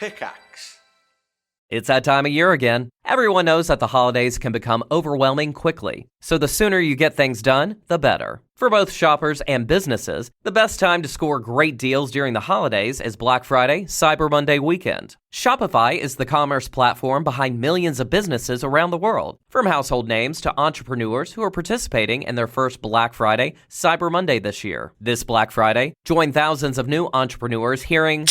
Pickaxe. It's that time of year again. Everyone knows that the holidays can become overwhelming quickly, so the sooner you get things done, the better. For both shoppers and businesses, the best time to score great deals during the holidays is Black Friday, Cyber Monday weekend. Shopify is the commerce platform behind millions of businesses around the world, from household names to entrepreneurs who are participating in their first Black Friday, Cyber Monday this year. This Black Friday, join thousands of new entrepreneurs hearing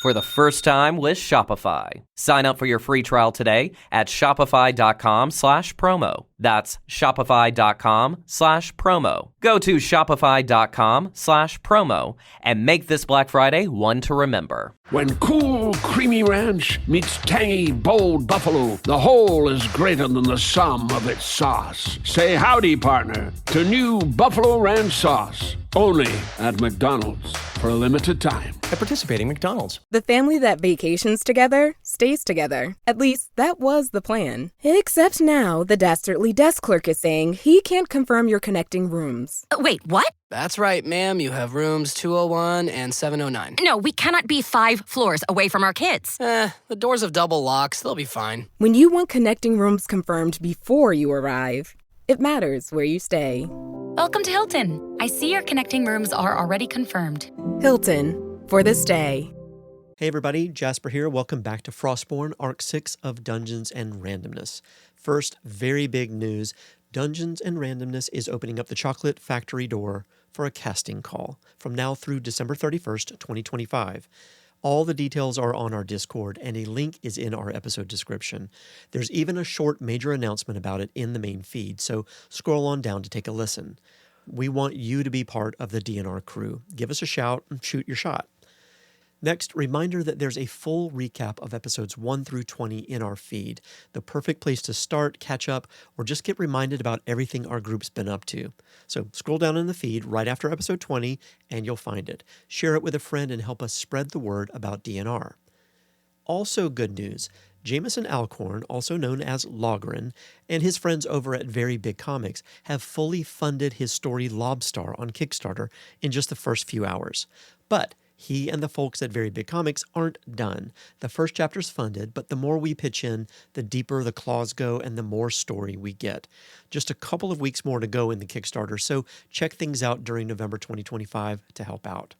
for the first time with Shopify. Sign up for your free trial today at shopify.com/promo. That's shopify.com/promo. Go to shopify.com/promo and make this Black Friday one to remember. When cool, creamy ranch meets tangy, bold buffalo, the whole is greater than the sum of its sauce. Say howdy, partner, to new Buffalo Ranch sauce. Only at McDonald's for a limited time. At participating McDonald's. The family that vacations together stays together. At least, that was the plan. Except now, the dastardly desk clerk is saying he can't confirm your connecting rooms. Wait, what? That's right, ma'am. You have rooms 201 and 709. No, we cannot be 5 floors away from our kids. The doors have double locks. They'll be fine. When you want connecting rooms confirmed before you arrive, it matters where you stay. Welcome to Hilton. I see your connecting rooms are already confirmed. Hilton, for this day. Hey everybody, Jasper here. Welcome back to Frostbourne, Arc 6 of Dungeons and Randomness. First, very big news. Dungeons and Randomness is opening up the Chocolate Factory door for a casting call from now through December 31st, 2025. All the details are on our Discord, and a link is in our episode description. There's even a short major announcement about it in the main feed, so scroll on down to take a listen. We want you to be part of the DNR crew. Give us a shout and shoot your shot. Next, reminder that there's a full recap of episodes 1 through 20 in our feed. The perfect place to start, catch up, or just get reminded about everything our group's been up to. So scroll down in the feed right after episode 20 and you'll find it. Share it with a friend and help us spread the word about DNR. Also good news, Jamieson Alcorn, also known as Logrhyn, and his friends over at Very Big Comics have fully funded his story Lobstar on Kickstarter in just the first few hours. But he and the folks at Very Big Comics aren't done. The first chapter's funded, but the more we pitch in, the deeper the claws go and the more story we get. Just a couple of weeks more to go in the Kickstarter, so check things out during November 2025 to help out.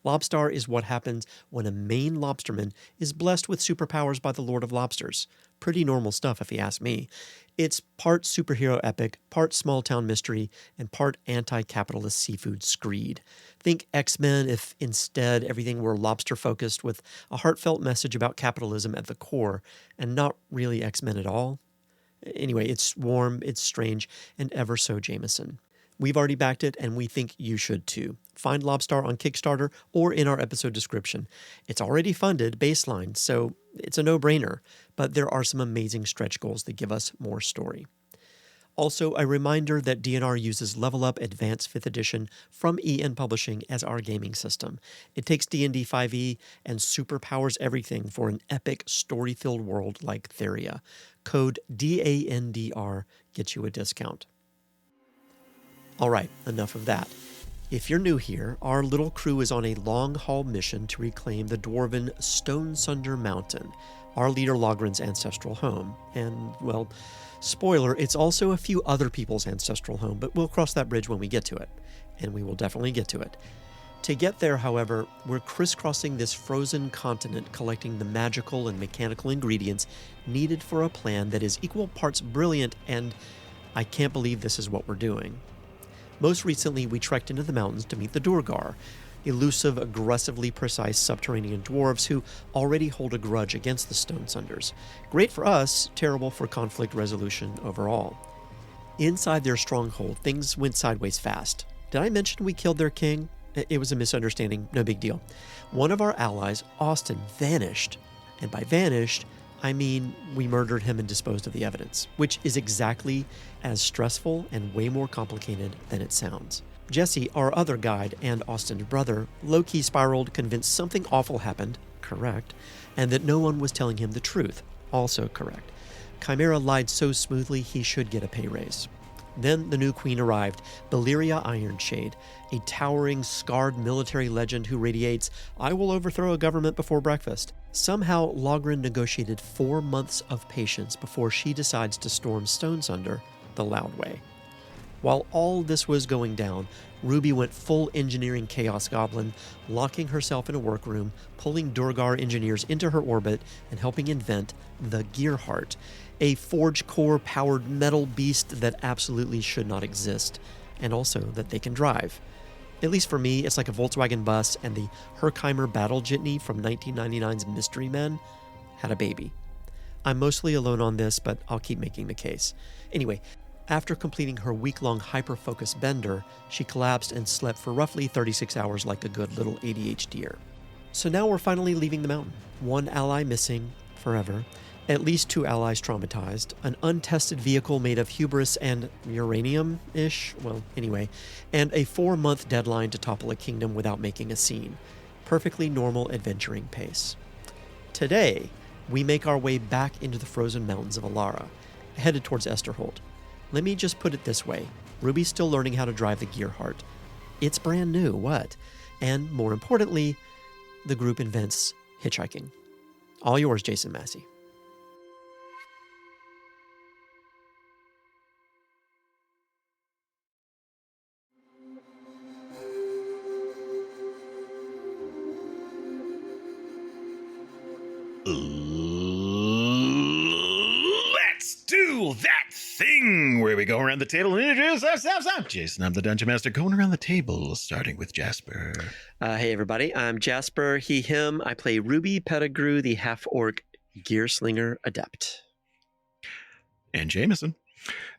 Lobstar is what happens when a Maine lobsterman is blessed with superpowers by the Lord of Lobsters. Pretty normal stuff if you ask me. It's part superhero epic, part small-town mystery, and part anti-capitalist seafood screed. Think X-Men if instead everything were lobster-focused with a heartfelt message about capitalism at the core, and not really X-Men at all. Anyway, it's warm, it's strange, and ever so Jamieson. We've already backed it, and we think you should too. Find Lobstar on Kickstarter or in our episode description. It's already funded, baseline, so it's a no-brainer, but there are some amazing stretch goals that give us more story. Also, a reminder that DNR uses Level Up Advanced 5th Edition from EN Publishing as our gaming system. It takes D&D 5e and superpowers everything for an epic, story-filled world like Theria. Code DANDR gets you a discount. All right, enough of that. If you're new here, our little crew is on a long-haul mission to reclaim the dwarven Stone Sunder Mountain, our leader Logryn's ancestral home. And, well, spoiler, it's also a few other people's ancestral home, but we'll cross that bridge when we get to it. And we will definitely get to it. To get there, however, we're crisscrossing this frozen continent collecting the magical and mechanical ingredients needed for a plan that is equal parts brilliant and I can't believe this is what we're doing. Most recently, we trekked into the mountains to meet the Durgar, elusive, aggressively precise subterranean dwarves who already hold a grudge against the Stone Sunders. Great for us, terrible for conflict resolution overall. Inside their stronghold, things went sideways fast. Did I mention we killed their king? It was a misunderstanding, no big deal. One of our allies, Austin, vanished. And by vanished, I mean we murdered him and disposed of the evidence, which is exactly as stressful and way more complicated than it sounds. Jesse, our other guide and Austin's brother, low-key spiraled, convinced something awful happened, correct, and that no one was telling him the truth, also correct. Chimera lied so smoothly he should get a pay raise. Then the new queen arrived, Bellyria Ironshade, a towering, scarred military legend who radiates, "I will overthrow a government before breakfast." Somehow, Logrhyn negotiated 4 months of patience before she decides to storm Stonesunder the loud way. While all this was going down, Ruby went full engineering chaos goblin, locking herself in a workroom, pulling Durgar engineers into her orbit, and helping invent the Gearheart, a forge core powered metal beast that absolutely should not exist, and also that they can drive. At least for me, it's like a Volkswagen bus, and the Herkheimer battle jitney from 1999's Mystery Men had a baby. I'm mostly alone on this, but I'll keep making the case. Anyway, after completing her week-long hyper-focus bender, she collapsed and slept for roughly 36 hours like a good little ADHDer. So now we're finally leaving the mountain. One ally missing forever, at least 2 allies traumatized, an untested vehicle made of hubris and uranium-ish, well, anyway, and a 4-month deadline to topple a kingdom without making a scene. Perfectly normal adventuring pace. Today, we make our way back into the frozen mountains of Alara, headed towards Esterholt. Let me just put it this way. Ruby's still learning how to drive the Gearheart. It's brand new, what? And more importantly, the group invents hitchhiking. All yours, Jason Massey. Let's do that thing where we go around the table and introduce ourselves. I'm Jason. I'm the Dungeon Master. Going around the table, starting with Jasper. Hey, everybody. I'm Jasper, he, him. I play Ruby Pettigrew, the half-orc Gearslinger Adept. And Jamieson.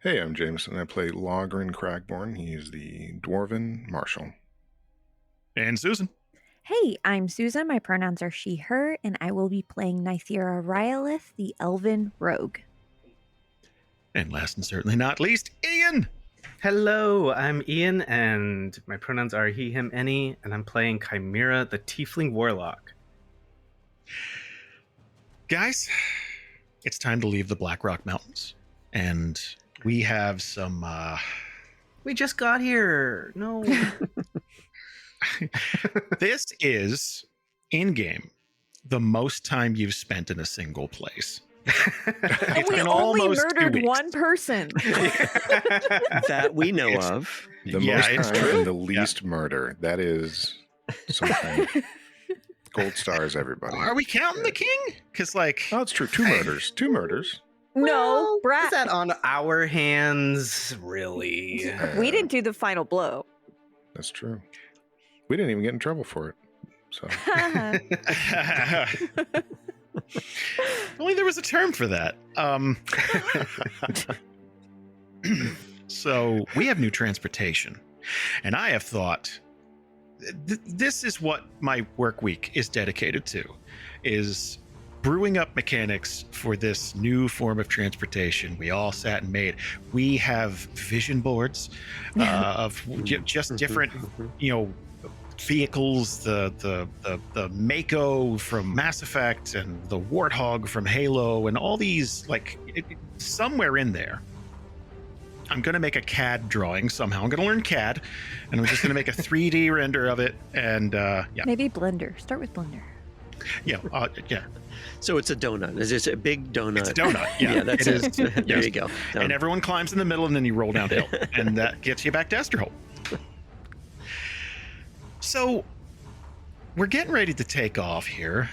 Hey, I'm Jamieson. I play Logrhyn Cragborn. He is the Dwarven Marshal. And Susan. Hey, I'm Susan. My pronouns are she, her, and I will be playing Nythera Rhyelith, the Elven Rogue. And last and certainly not least, Ian. Hello, I'm Ian, and my pronouns are he, him, any, and I'm playing Chimera, the Tiefling Warlock. Guys, it's time to leave the Blackrock Mountains. And we have some... We just got here. No. This is, in-game, the most time you've spent in a single place. And we only murdered one person. That we know of. The most time and the least murder. That is something. Gold stars, everybody. Are we counting the king? Because, like... Oh, it's true. 2 murders. 2 murders. No, Brad. Is that on our hands? Really? We didn't do the final blow. That's true. We didn't even get in trouble for it. So. Only there was a term for that. So we have new transportation, and I have thought this is what my work week is dedicated to, is brewing up mechanics for this new form of transportation. We all sat and made. We have vision boards of just different, vehicles, the Mako from Mass Effect and the Warthog from Halo, and all these, somewhere in there, I'm going to make a CAD drawing somehow. I'm going to learn CAD, and I'm just going to make a 3D render of it, and Maybe Blender. Start with Blender. Yeah. So it's a donut. Is it a big donut? It's a donut. Yeah, that's it. There you go. And everyone climbs in the middle, and then you roll downhill, and that gets you back to Esterholt. So, we're getting ready to take off here.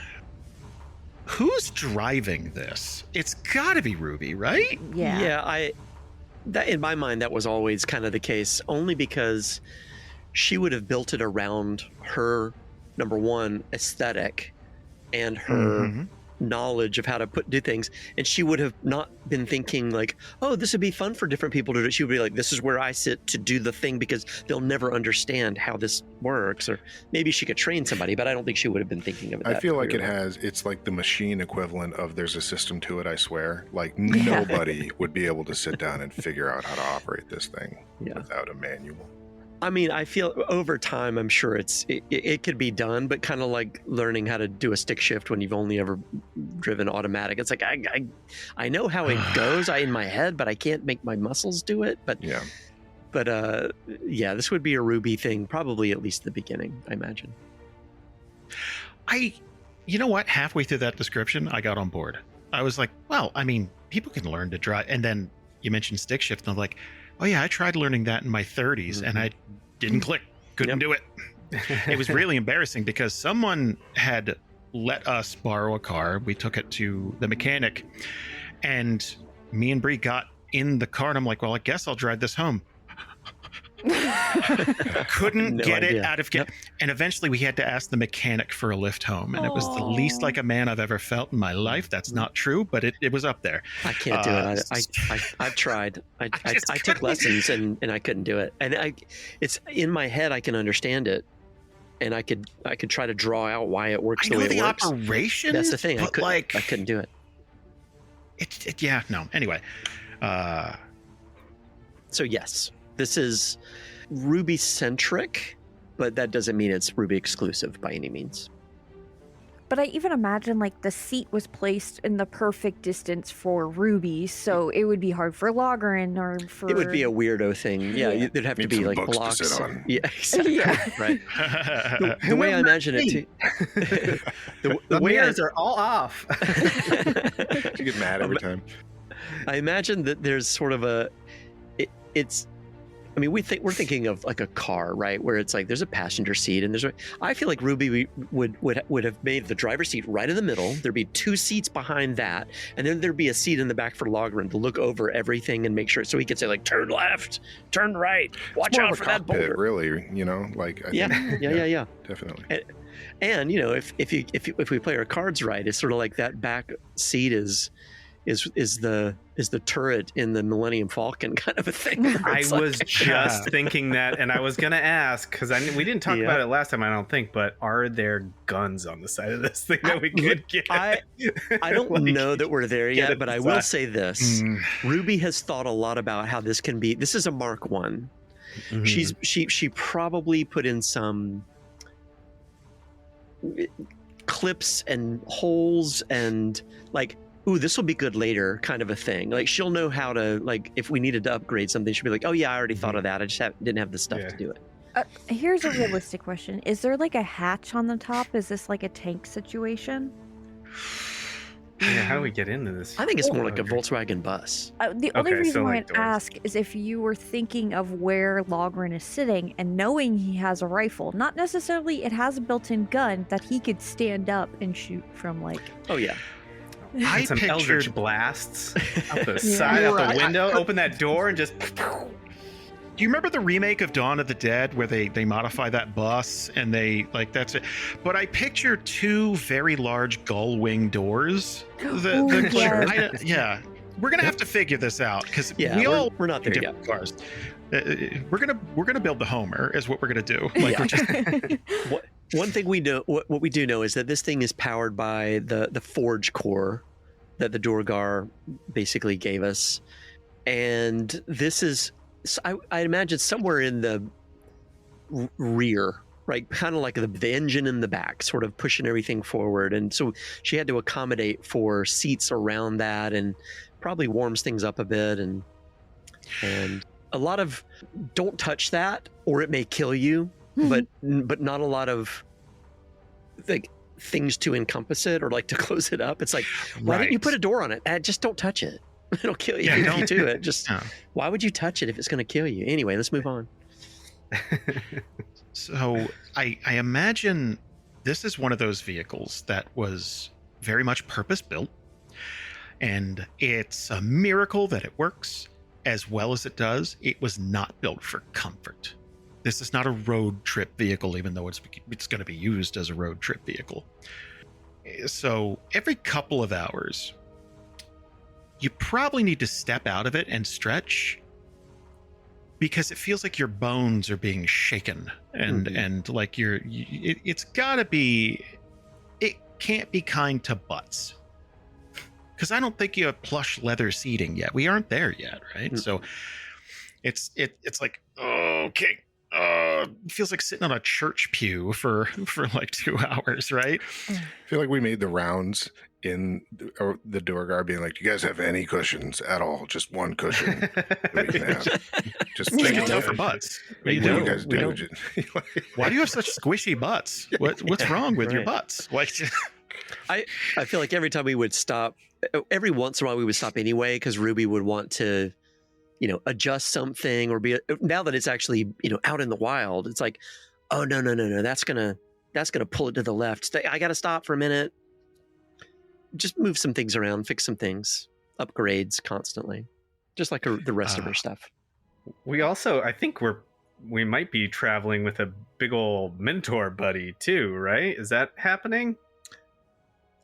Who's driving this? It's got to be Ruby, right? Yeah. In my mind, that was always kind of the case, only because she would have built it around her, number one, aesthetic and her knowledge of how to do things, and she would have not been thinking like, oh, this would be fun for different people to do. She would be like, this is where I sit to do the thing, because they'll never understand how this works. Or maybe she could train somebody, but I don't think she would have been thinking of it. I feel like it's like the machine equivalent of there's a system to it, I swear. Like nobody would be able to sit down and figure out how to operate this thing without a manual. I mean, I feel over time, I'm sure it could be done, but kind of like learning how to do a stick shift when you've only ever driven automatic. It's like I know how it goes in my head, but I can't make my muscles do it. But Yeah. But this would be a Ruby thing, probably at least the beginning, I imagine. You know what? Halfway through that description, I got on board. I was like, well, I mean, people can learn to drive. And then you mentioned stick shift, and I'm like, oh yeah, I tried learning that in my 30s, and I didn't click. Couldn't do it. It was really embarrassing because someone had let us borrow a car. We took it to the mechanic, and me and Bree got in the car, and I'm like, well, I guess I'll drive this home. Couldn't get it out of and eventually we had to ask the mechanic for a lift home, and it was the least like a man I've ever felt in my life. That's not true, but it was up there. I can't do it. I've tried. I took lessons and I couldn't do it. And it's in my head. I can understand it, and I could try to draw out why it works the way it works. Operation. That's the thing. I couldn't do it. Anyway, so yes. This is Ruby centric, but that doesn't mean it's Ruby exclusive by any means. But I even imagine like the seat was placed in the perfect distance for Ruby, so it would be hard for Logrhyn or for... It would be a weirdo thing. Yeah, there'd have to be like blocks. To sit on. Yeah, exactly. Yeah. Right. The way I imagine it too. the mirrors are all off. You get mad every time. I imagine that there's sort of it's. I mean, we're thinking of like a car, right? Where it's like there's a passenger seat, and I feel like Ruby would have made the driver's seat right in the middle. There'd be 2 seats behind that, and then there'd be a seat in the back for Logrhyn to look over everything and make sure, so he could say like, turn left, turn right, watch out for that boulder. Really, like I think, yeah, definitely. And you know, if we play our cards right, it's sort of like that back seat is the turret in the Millennium Falcon kind of a thing. I was just thinking that, and I was going to ask, because we didn't talk about it last time, I don't think, but are there guns on the side of this thing that we could get? I don't know that we're there yet, but I will say this. Ruby has thought a lot about how this can be. This is a Mark 1. Mm-hmm. She probably put in some clips and holes and like, ooh, this will be good later kind of a thing. Like she'll know how to, like, if we needed to upgrade something, she'll be like, oh yeah, I already thought of that. I just didn't have the stuff to do it. Here's a realistic question. Is there like a hatch on the top? Is this like a tank situation? Yeah, how do we get into this? I think it's more like a Volkswagen bus. The only reason why I'd ask is if you were thinking of where Logrhyn is sitting and knowing he has a rifle, not necessarily it has a built-in gun that he could stand up and shoot from like... Oh yeah. I some Eldritch blasts out the side, out the window, open that door and just... Do you remember the remake of Dawn of the Dead where they modify that bus and they like that's it? But I picture 2 very large gull wing doors. Yeah, we're gonna have to figure this out because we're not there yet. Cars. We're gonna build the Homer is what we're gonna do. Like we're just... One thing we know, what we do know is that this thing is powered by the forge core that the Dorgar basically gave us, and this is. I imagine somewhere in the rear, right? Kind of like the engine in the back, sort of pushing everything forward. And so she had to accommodate for seats around that and probably warms things up a bit. And a lot of don't touch that or it may kill you, but not a lot of like things to encompass it or like to close it up. It's like, why didn't you put a door on it? Just don't touch it. It'll kill you if you do it. Just why would you touch it if it's going to kill you? Anyway, let's move on. So I imagine this is one of those vehicles that was very much purpose built, and it's a miracle that it works as well as it does. It was not built for comfort. This is not a road trip vehicle, even though it's going to be used as a road trip vehicle. So every couple of hours, you probably need to step out of it and stretch because it feels like your bones are being shaken and like it's gotta be, it can't be kind to butts because I don't think you have plush leather seating yet. We aren't there yet, right? So it's like, okay, feels like sitting on a church pew for like 2 hours, right? I feel like we made the rounds in the door guard being like, do you guys have any cushions at all? Just one cushion. We can have. Just Make it tough for butts. What do you guys do? Why do you have such squishy butts? What's wrong with your butts? Like, I feel like every time we would stop, every once in a while we would stop anyway because Ruby would want to, adjust something or be. Now that it's actually out in the wild, it's like, oh no, that's gonna pull it to the left. I gotta stop for a minute. Just move some things around, fix some things, upgrades constantly, just like the rest of her stuff. We also, I think we might be traveling with a big old mentor buddy too, right? Is that happening?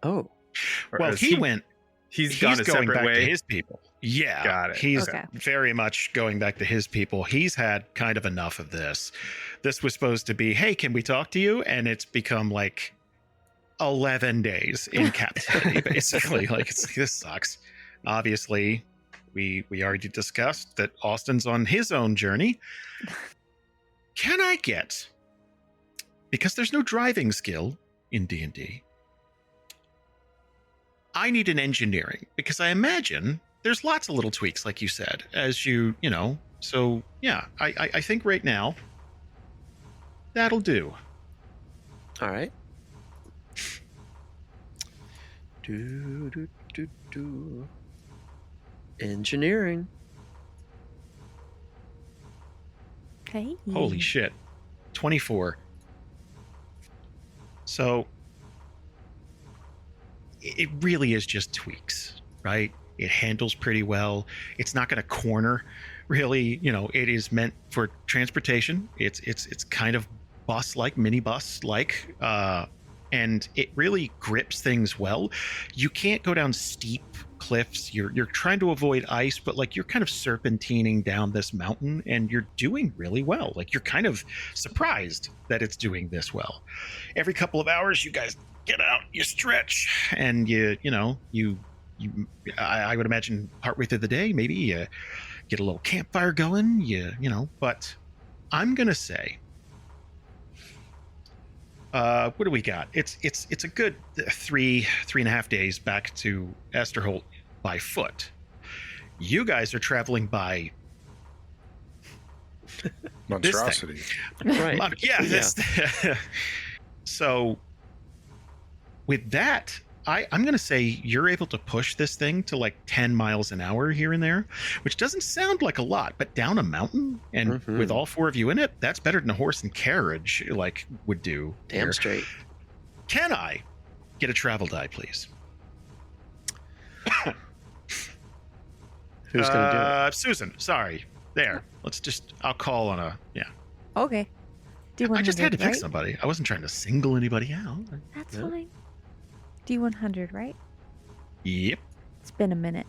Oh, well, he's gone a separate back way to his people. Yeah, got it. He's very much going back to his people. He's had kind of enough of this. This was supposed to be, hey, can we talk to you? And it's become like 11 days in captivity, basically. Like, this sucks. Obviously, we already discussed that Austin's on his own journey. Can I get, because there's no driving skill in D&D, I need an engineering, because I imagine there's lots of little tweaks, like you said, as so yeah, I think right now that'll do. All right. Engineering. Okay. Holy shit. 24. So it really is just tweaks, right? It handles pretty well. It's not going to corner, really. It is meant for transportation. It's kind of bus-like, minibus-like, and it really grips things well. You can't go down steep cliffs. You're trying to avoid ice, but like you're kind of serpentining down this mountain, and you're doing really well. Like, you're kind of surprised that it's doing this well. Every couple of hours, you guys get out, you stretch, and I would imagine partway through the day, maybe you get a little campfire going. But I'm gonna say, what do we got? It's a good 3.5 days back to Esterholt by foot. You guys are traveling by monstrosity, right? So with that, I'm going to say you're able to push this thing to like 10 miles an hour here and there, which doesn't sound like a lot, but down a mountain and with all four of you in it, that's better than a horse and carriage would do. Damn straight. Can I get a travel die, please? Who's going to do it? Susan, sorry. There. I'll call on Okay. I just had to pick somebody. I wasn't trying to single anybody out. That's fine. D100, right? Yep. It's been a minute.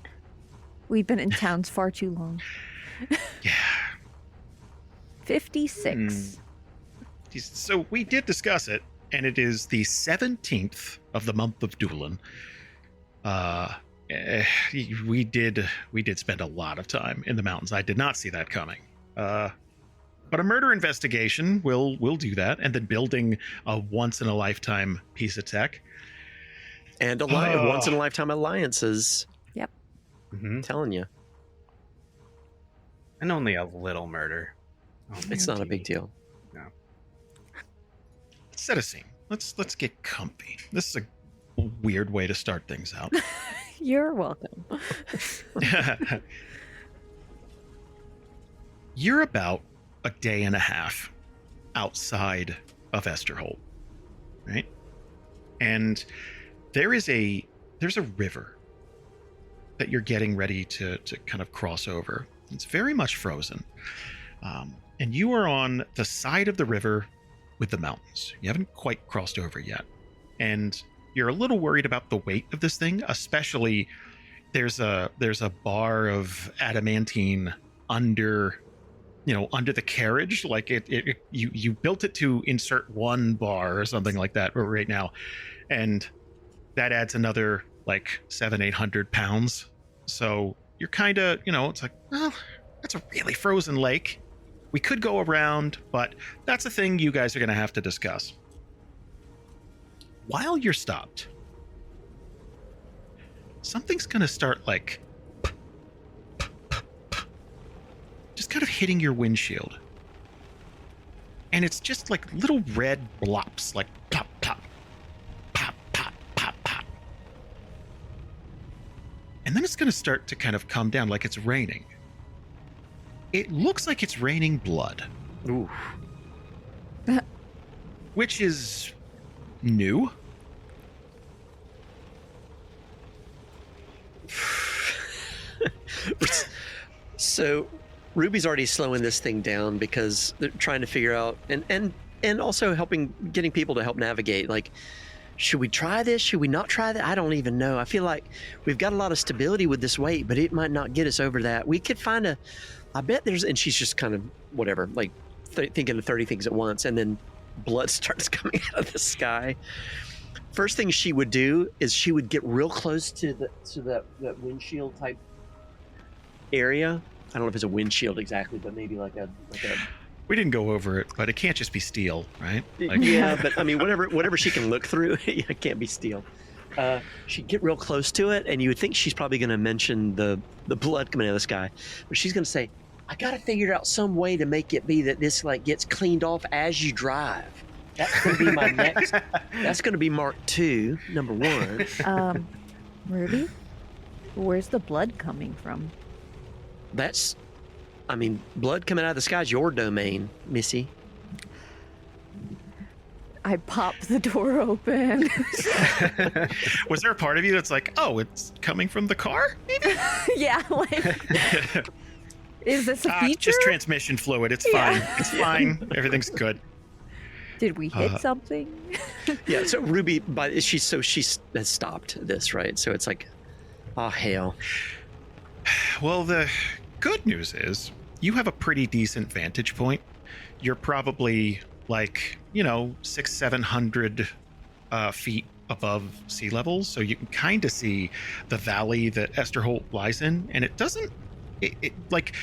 We've been in towns far too long. Yeah. 56. So we did discuss it, and it is the 17th of the month of Doolin. We did spend a lot of time in the mountains. I did not see that coming. But a murder investigation will do that, and then building a once-in-a-lifetime piece of tech. And once-in-a-lifetime alliances. Yep. I'm telling you. And only a little murder. It's not a big deal. No. Let's set a scene. Let's get comfy. This is a weird way to start things out. You're welcome. You're about a day and a half outside of Esterholt, right? And there's a river that you're getting ready to kind of cross over. It's very much frozen. And you are on the side of the river with the mountains. You haven't quite crossed over yet. And you're a little worried about the weight of this thing, especially there's a bar of adamantine under the carriage. Like you built it to insert one bar or something like that right now. And that adds another like 700-800 pounds. So you're kind of, it's like, well, that's a really frozen lake. We could go around, but that's a thing you guys are going to have to discuss. While you're stopped, something's going to start like just kind of hitting your windshield. And it's just like little red blops, like plop, plop, pop, pop, pop, pop. And then it's going to start to kind of come down like it's raining. It looks like it's raining blood. Ooh. Which is new. So Ruby's already slowing this thing down because they're trying to figure out and also getting people to help navigate. Like, should we try this? Should we not try that? I don't even know. I feel like we've got a lot of stability with this weight, but it might not get us over that. We could find I bet there's, and she's just kind of whatever, like thinking of 30 things at once, and then blood starts coming out of the sky. First thing she would do is she would get real close to that windshield type area. I don't know if it's a windshield exactly, but maybe like a. We didn't go over it, but it can't just be steel, right? Like... Yeah, but I mean, whatever she can look through, it can't be steel. She'd get real close to it, and you would think she's probably going to mention the blood coming out of the sky, but she's going to say, "I got to figure out some way to make it be that this like gets cleaned off as you drive." That's going to be my next. That's going to be Mark 2, number 1. Ruby, where's the blood coming from? Blood coming out of the sky is your domain, Missy. I pop the door open. Was there a part of you that's like, oh, it's coming from the car? Maybe? Yeah, like, is this a feature? Just transmission fluid. It's fine. It's fine. Everything's good. Did we hit something? Yeah, so Ruby, she has stopped this, right? So it's like, oh, hell. Well, the good news is you have a pretty decent vantage point. You're probably like, 600-700 feet above sea level, so you can kind of see the valley that Esterholt lies in, and it doesn't like,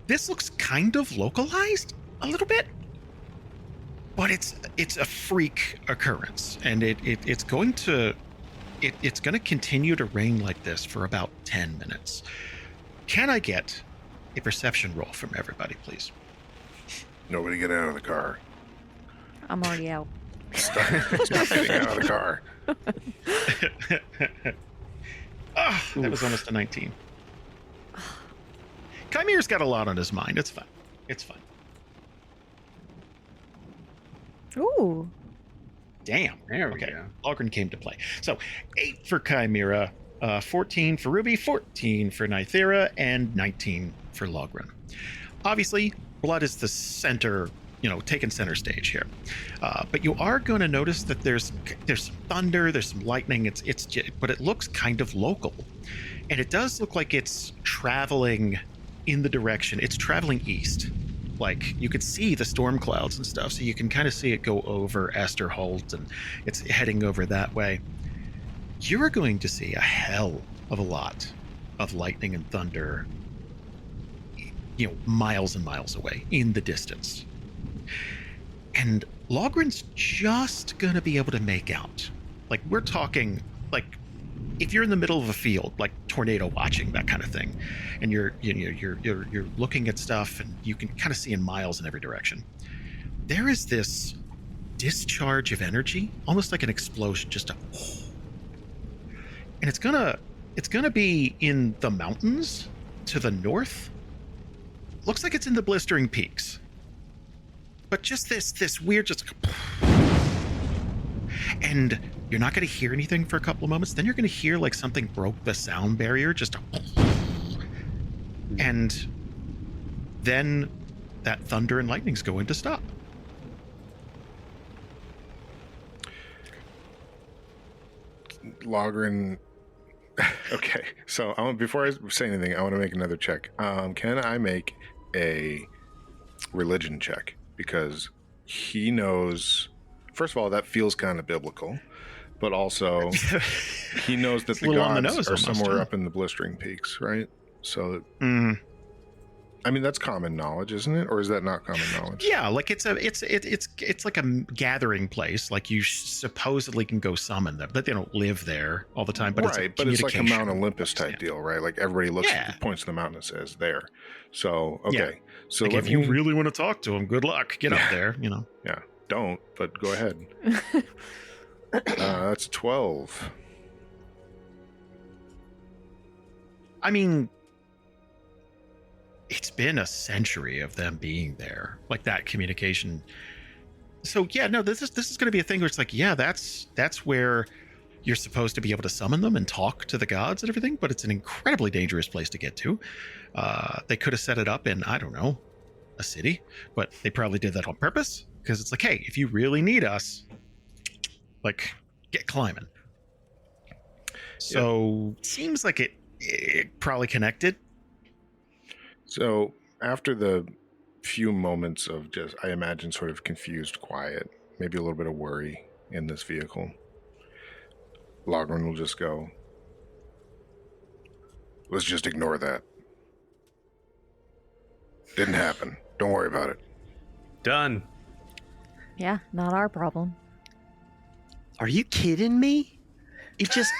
this looks kind of localized a little bit, but it's a freak occurrence, and it's going to continue to rain like this for about 10 minutes. Can I get a perception roll from everybody, please? Nobody get out of the car. I'm already out. Stop getting out of the car. That was almost a 19. Chimera's got a lot on his mind. It's fine. It's fine. Ooh. Damn. There we go. Logrhyn came to play. So 8 for Chimera, 14 for Ruby, 14 for Nythera, and 19 for Logrhyn. Obviously, blood is the center, taking center stage here. But you are going to notice that there's some thunder, there's some lightning. But it looks kind of local, and it does look like it's traveling in the direction. It's traveling east. Like, you could see the storm clouds and stuff, so you can kind of see it go over Esterholt, and it's heading over that way. You're going to see a hell of a lot of lightning and thunder, miles and miles away in the distance. And Logryn's just going to be able to make out. Like, we're talking, like, if you're in the middle of a field, like tornado watching, that kind of thing, and you're looking at stuff, and you can kind of see in miles in every direction, there is this discharge of energy, almost like an explosion, and it's gonna be in the mountains to the north. Looks like it's in the blistering peaks, but just this weird and you're not going to hear anything for a couple of moments. Then you're going to hear like something broke the sound barrier, and then that thunder and lightning's going to stop. Logrhyn. Okay, so before I say anything, I want to make another check. Can I make a religion check? Because he knows, first of all, that feels kind of biblical, but also he knows that the gods are somewhere up in the blistering peaks, right? So I mean, that's common knowledge, isn't it? Or is that not common knowledge? Yeah, like it's like a gathering place. Like you supposedly can go summon them, but they don't live there all the time. But it's like a Mount Olympus type deal, right? Like everybody looks points to the mountain and says there. So okay, so like if you really want to talk to them, good luck. Get up there, you know. Yeah, don't. But go ahead. That's 12. I mean, it's been a century of them being there, like that communication. So yeah, no, this is going to be a thing where it's like, yeah, that's where you're supposed to be able to summon them and talk to the gods and everything, but it's an incredibly dangerous place to get to. They could have set it up in, I don't know, a city, but they probably did that on purpose because it's like, hey, if you really need us, like, get climbing. So seems like it probably connected. So after the few moments of just, I imagine, sort of confused quiet, maybe a little bit of worry in this vehicle, Logrhyn will just go, let's just ignore that. Didn't happen. Don't worry about it. Done. Yeah, not our problem. Are you kidding me? It just...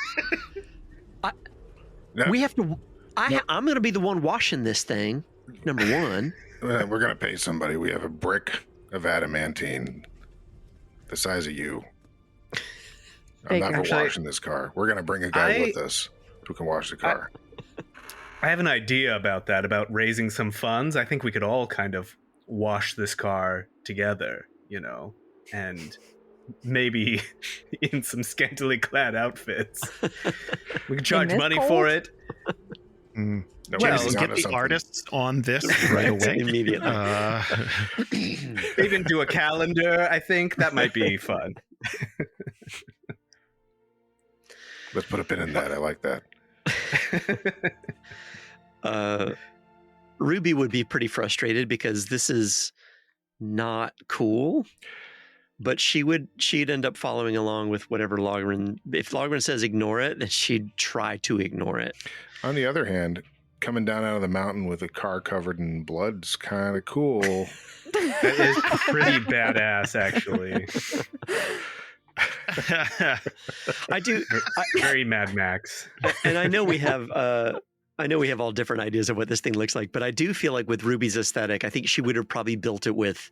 We have to... I'm going to be the one washing this thing, number one. We're going to pay somebody. We have a brick of adamantine the size of you. I'm not washing this car. We're going to bring a guy with us who can wash the car. I have an idea about that, about raising some funds. I think we could all kind of wash this car together, you know, and maybe in some scantily clad outfits. We can charge money for it. No, well, get the artists on this right away. Immediately. Even do a calendar, I think. That might be fun. Let's put a pin in that. I like that. Ruby would be pretty frustrated because this is not cool. But she'd end up following along with whatever Logrhyn. If Logrhyn says ignore it, then she'd try to ignore it. On the other hand, coming down out of the mountain with a car covered in blood is kind of cool. That is pretty badass, actually. Very Mad Max. And I know we have all different ideas of what this thing looks like, but I do feel like with Ruby's aesthetic, I think she would have probably built it with.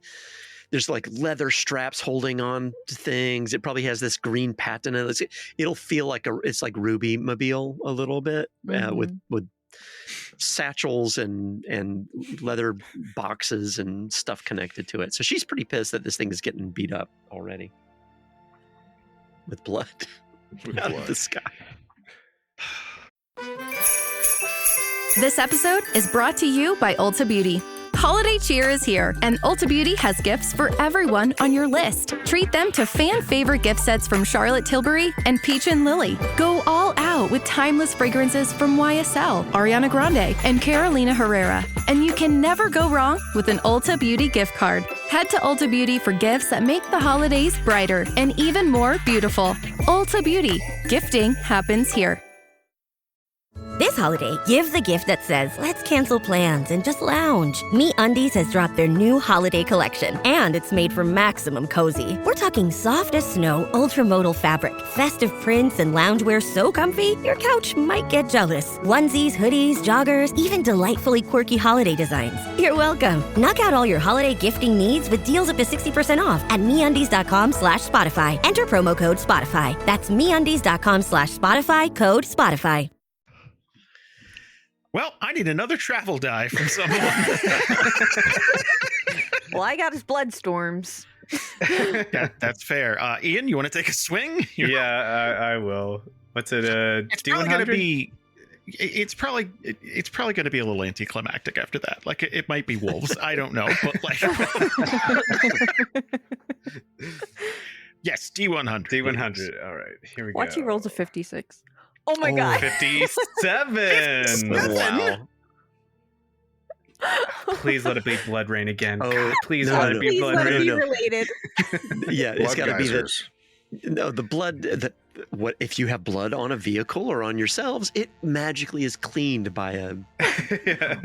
There's like leather straps holding on to things. It probably has this green pattern. It'll feel like it's like Ruby Mobile a little bit with satchels and leather boxes and stuff connected to it. So she's pretty pissed that this thing is getting beat up already with blood out of the sky. This episode is brought to you by Ulta Beauty. Holiday cheer is here, and Ulta Beauty has gifts for everyone on your list. Treat them to fan-favorite gift sets from Charlotte Tilbury and Peach and Lily. Go all out with timeless fragrances from YSL, Ariana Grande, and Carolina Herrera. And you can never go wrong with an Ulta Beauty gift card. Head to Ulta Beauty for gifts that make the holidays brighter and even more beautiful. Ulta Beauty. Gifting happens here. This holiday, give the gift that says, let's cancel plans and just lounge. MeUndies has dropped their new holiday collection, and it's made for maximum cozy. We're talking soft as snow, ultramodal fabric, festive prints, and loungewear so comfy, your couch might get jealous. Onesies, hoodies, joggers, even delightfully quirky holiday designs. You're welcome. Knock out all your holiday gifting needs with deals up to 60% off at MeUndies.com/Spotify. Enter promo code Spotify. That's MeUndies.com/Spotify, code Spotify. Well, I need another travel die from someone. Well, I got his bloodstorms. That's fair. Ian, you want to take a swing? I will. What's it? It's probably going to be. It's probably going to be a little anticlimactic after that. Like it might be wolves. I don't know, but like. Yes, D100. D100. All right, here we go. Watch he rolls a 56. Oh my god. 57. Wow. Please let it be blood rain again. Oh, please let it be blood rain. Please let it be related. Yeah, it's got to be geysers. the blood. What if you have blood on a vehicle or on yourselves? It magically is cleaned by a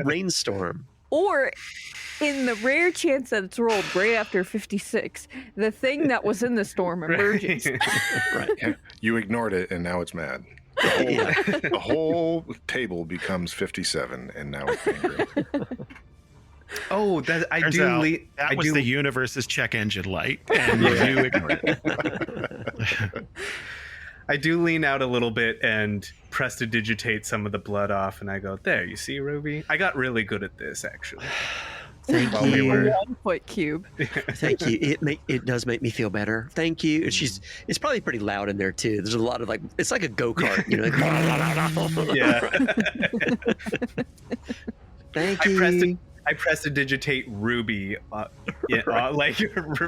rainstorm. Or in the rare chance that it's rolled right after 56, the thing that was in the storm emerges. Right. Yeah. You ignored it, and now it's mad. The whole table becomes 57, and now it's angry. Oh, that I Turns do. out that was the universe's check engine light, and you ignored it. I do lean out a little bit and prestidigitate some of the blood off, and I go, "There, you see, Ruby. I got really good at this, actually." Thank While you. we were- 1 foot cube. Thank you. It does make me feel better. Thank you. It's probably pretty loud in there too. There's a lot of it's like a go-kart, you know. Yeah. Thank you. I prestidigitate Ruby, like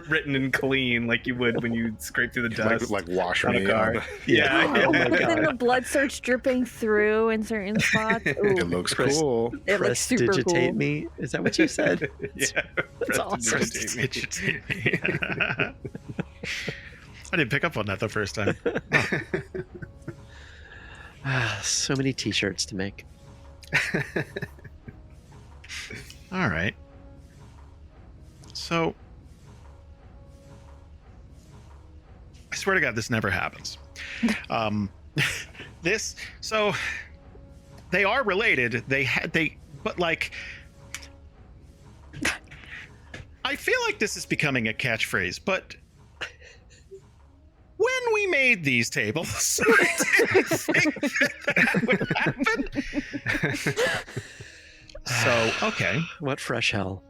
written in clean, like you would when you scrape through the dust. Like wash on a me. car. Yeah. Oh my And then the god. blood starts dripping through in certain spots. Ooh, It looks cool. it looks super cool. Prestidigitate me. Is that what you said? Yeah. That's awesome. Prestidigitate me. I didn't pick up on that the first time. So many T-shirts to make. All right. So, I swear to God, this never happens. So they are related. But like, I feel like this is becoming a catchphrase, but when we made these tables, I didn't think that would happen. So, okay. What fresh hell.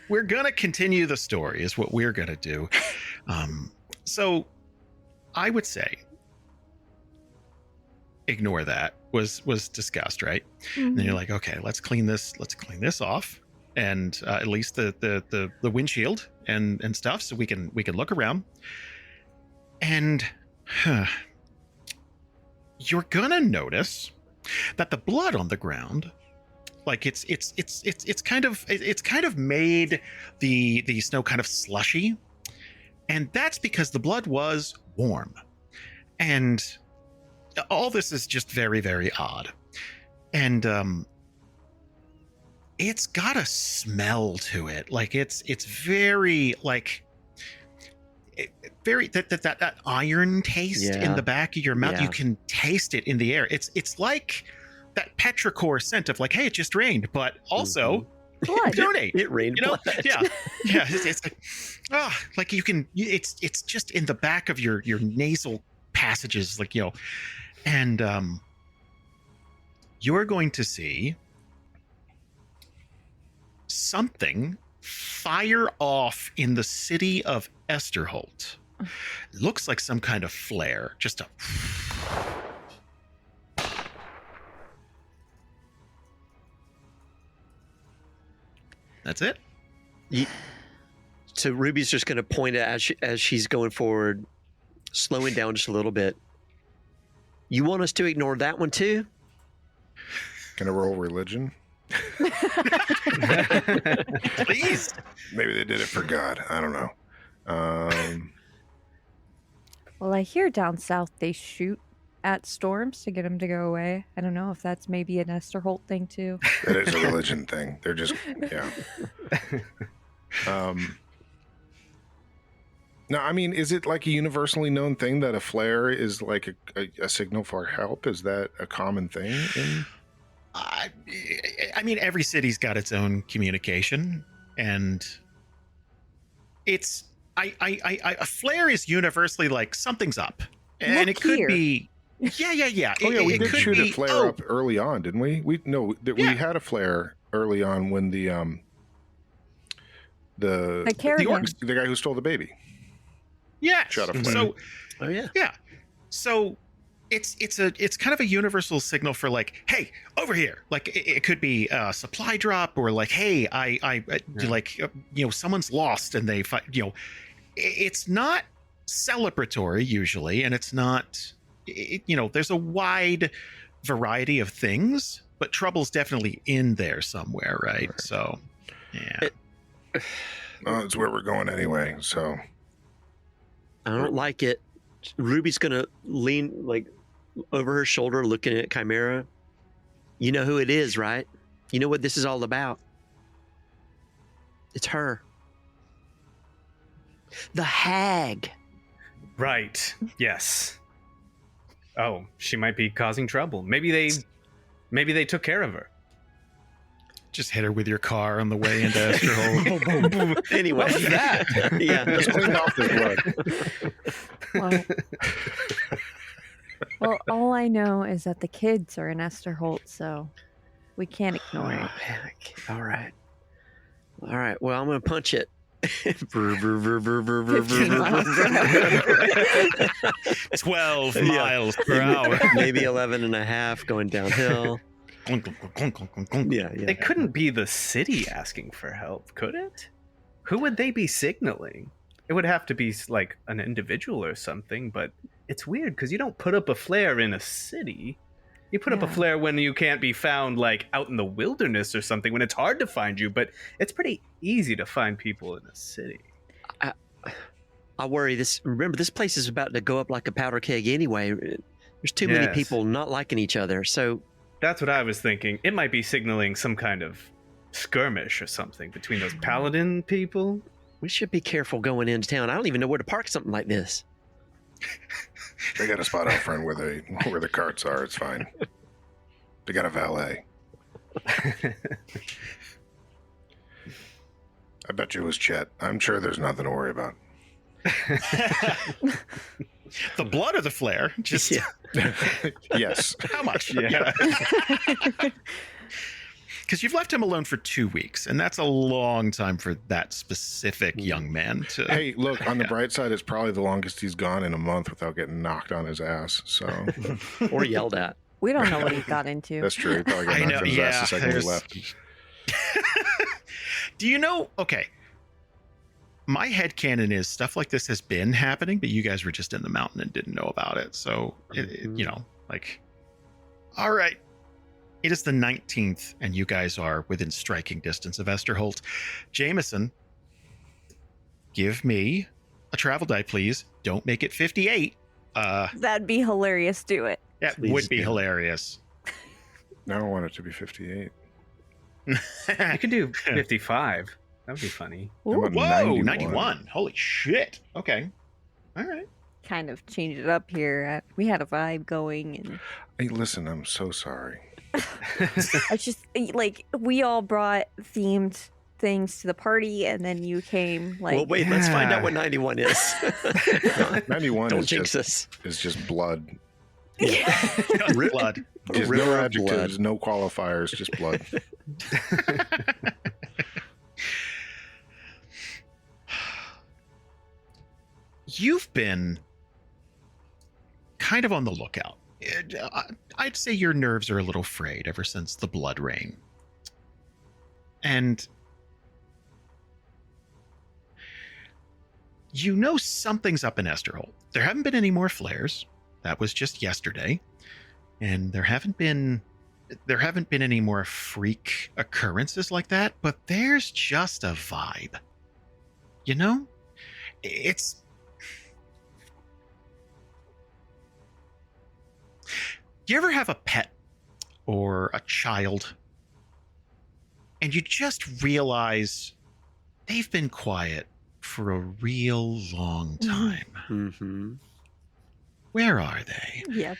We're going to continue the story is what we're going to do. So I would say ignore that was discussed, right? Mm-hmm. And then you're like, okay, let's clean this off. And at least the windshield and stuff. So we can look around and you're going to notice that the blood on the ground, like it's kind of made the snow kind of slushy, and that's because the blood was warm, and all this is just very, very odd, and it's got a smell to it, like it's very like very that iron taste in the back of your mouth. You can taste it in the air. It's like that petrichor scent of like, hey, it just rained, but also donate. It rained blood. Yeah. It's like, like you can. It's just in the back of your nasal passages, like, you know, and you're going to see something fire off in the city of Esterholt. Looks like some kind of flare, just a. That's it. So Ruby's just going to point it as she's going forward, slowing down just a little bit. You want us to ignore that one too? Can I roll religion? Please. Maybe they did it for God. I don't know. Well, I hear down south they shoot at storms to get them to go away. I don't know if that's maybe an Esterholt thing too. That is a religion thing. They're just, yeah. Now, I mean, is it like a universally known thing that a flare is like a signal for help? Is that a common thing? I mean, every city's got its own communication, and it's a flare is universally like something's up, and Look it could here. be. Yeah. Oh, yeah, we it did could shoot be, a flare up early on, didn't we? We had a flare early on when the caravan. the guy who stole the baby. Yeah. Shot a flare. So, oh yeah. Yeah. So it's kind of a universal signal for like, hey, over here. Like it could be a supply drop, or like, hey, like, you know, someone's lost and they fight. You know, it's not celebratory usually, and it's not. You know, there's a wide variety of things, but trouble's definitely in there somewhere, right? So, yeah. Well, it's where we're going anyway, so. I don't like it. Ruby's going to lean like over her shoulder looking at Chimera. You know who it is, right? You know what this is all about. It's her. The hag. Right. Yes. Oh, she might be causing trouble. Maybe they took care of her. Just hit her with your car on the way into Esterholt. Anyway. What was that? Yeah. Just cleaned off the blood. Well, all I know is that the kids are in Esterholt, so we can't ignore it. All right. Well, I'm going to punch it. 12 miles per hour. Maybe 11 and a half going downhill. Yeah. It couldn't be the city asking for help, could it? Who would they be signaling? It would have to be like an individual or something, but it's weird because you don't put up a flare in a city. You put up a flare when you can't be found, like out in the wilderness or something, when it's hard to find you, but it's pretty easy to find people in a city. I worry remember, this place is about to go up like a powder keg anyway. There's too many people not liking each other, so... That's what I was thinking. It might be signaling some kind of skirmish or something between those paladin people. We should be careful going into town. I don't even know where to park something like this. They got a spot out front where the carts are. It's fine. They got a valet. I bet you it was Chet. I'm sure there's nothing to worry about. The blood or the flare? Just Yes. How much? Yeah. Because you've left him alone for 2 weeks, and that's a long time for that specific young man to... Hey, look, on the bright side, it's probably the longest he's gone in a month without getting knocked on his ass, so... Or yelled at. We don't know what he got into. That's true. He probably got knocked on his ass the second we left. Do you know... Okay. My headcanon is stuff like this has been happening, but you guys were just in the mountain and didn't know about it. So, all right. It is the 19th, and you guys are within striking distance of Esterholt. Jamieson, give me a travel die, please. Don't make it 58. That'd be hilarious. Do it. That would be hilarious. Now I want it to be 58. You could do 55. That would be funny. Whoa, 91. Holy shit. Okay. All right. Kind of changed it up here. We had a vibe going. And Hey, listen, I'm so sorry. I just, like, we all brought themed things to the party, and then you came, like... Well, wait, let's find out what 91 is. 91 Don't is jinx us. Is just blood. Just blood. Just River no of adjectives, blood. no qualifiers, just blood. You've been kind of on the lookout. I'd say your nerves are a little frayed ever since the blood rain. And you know something's up in Esterholt. There haven't been any more flares. That was just yesterday. And there haven't been any more freak occurrences like that, but there's just a vibe. You know? You ever have a pet or a child and you just realize they've been quiet for a real long time? Mm-hmm. Where are they? Yep.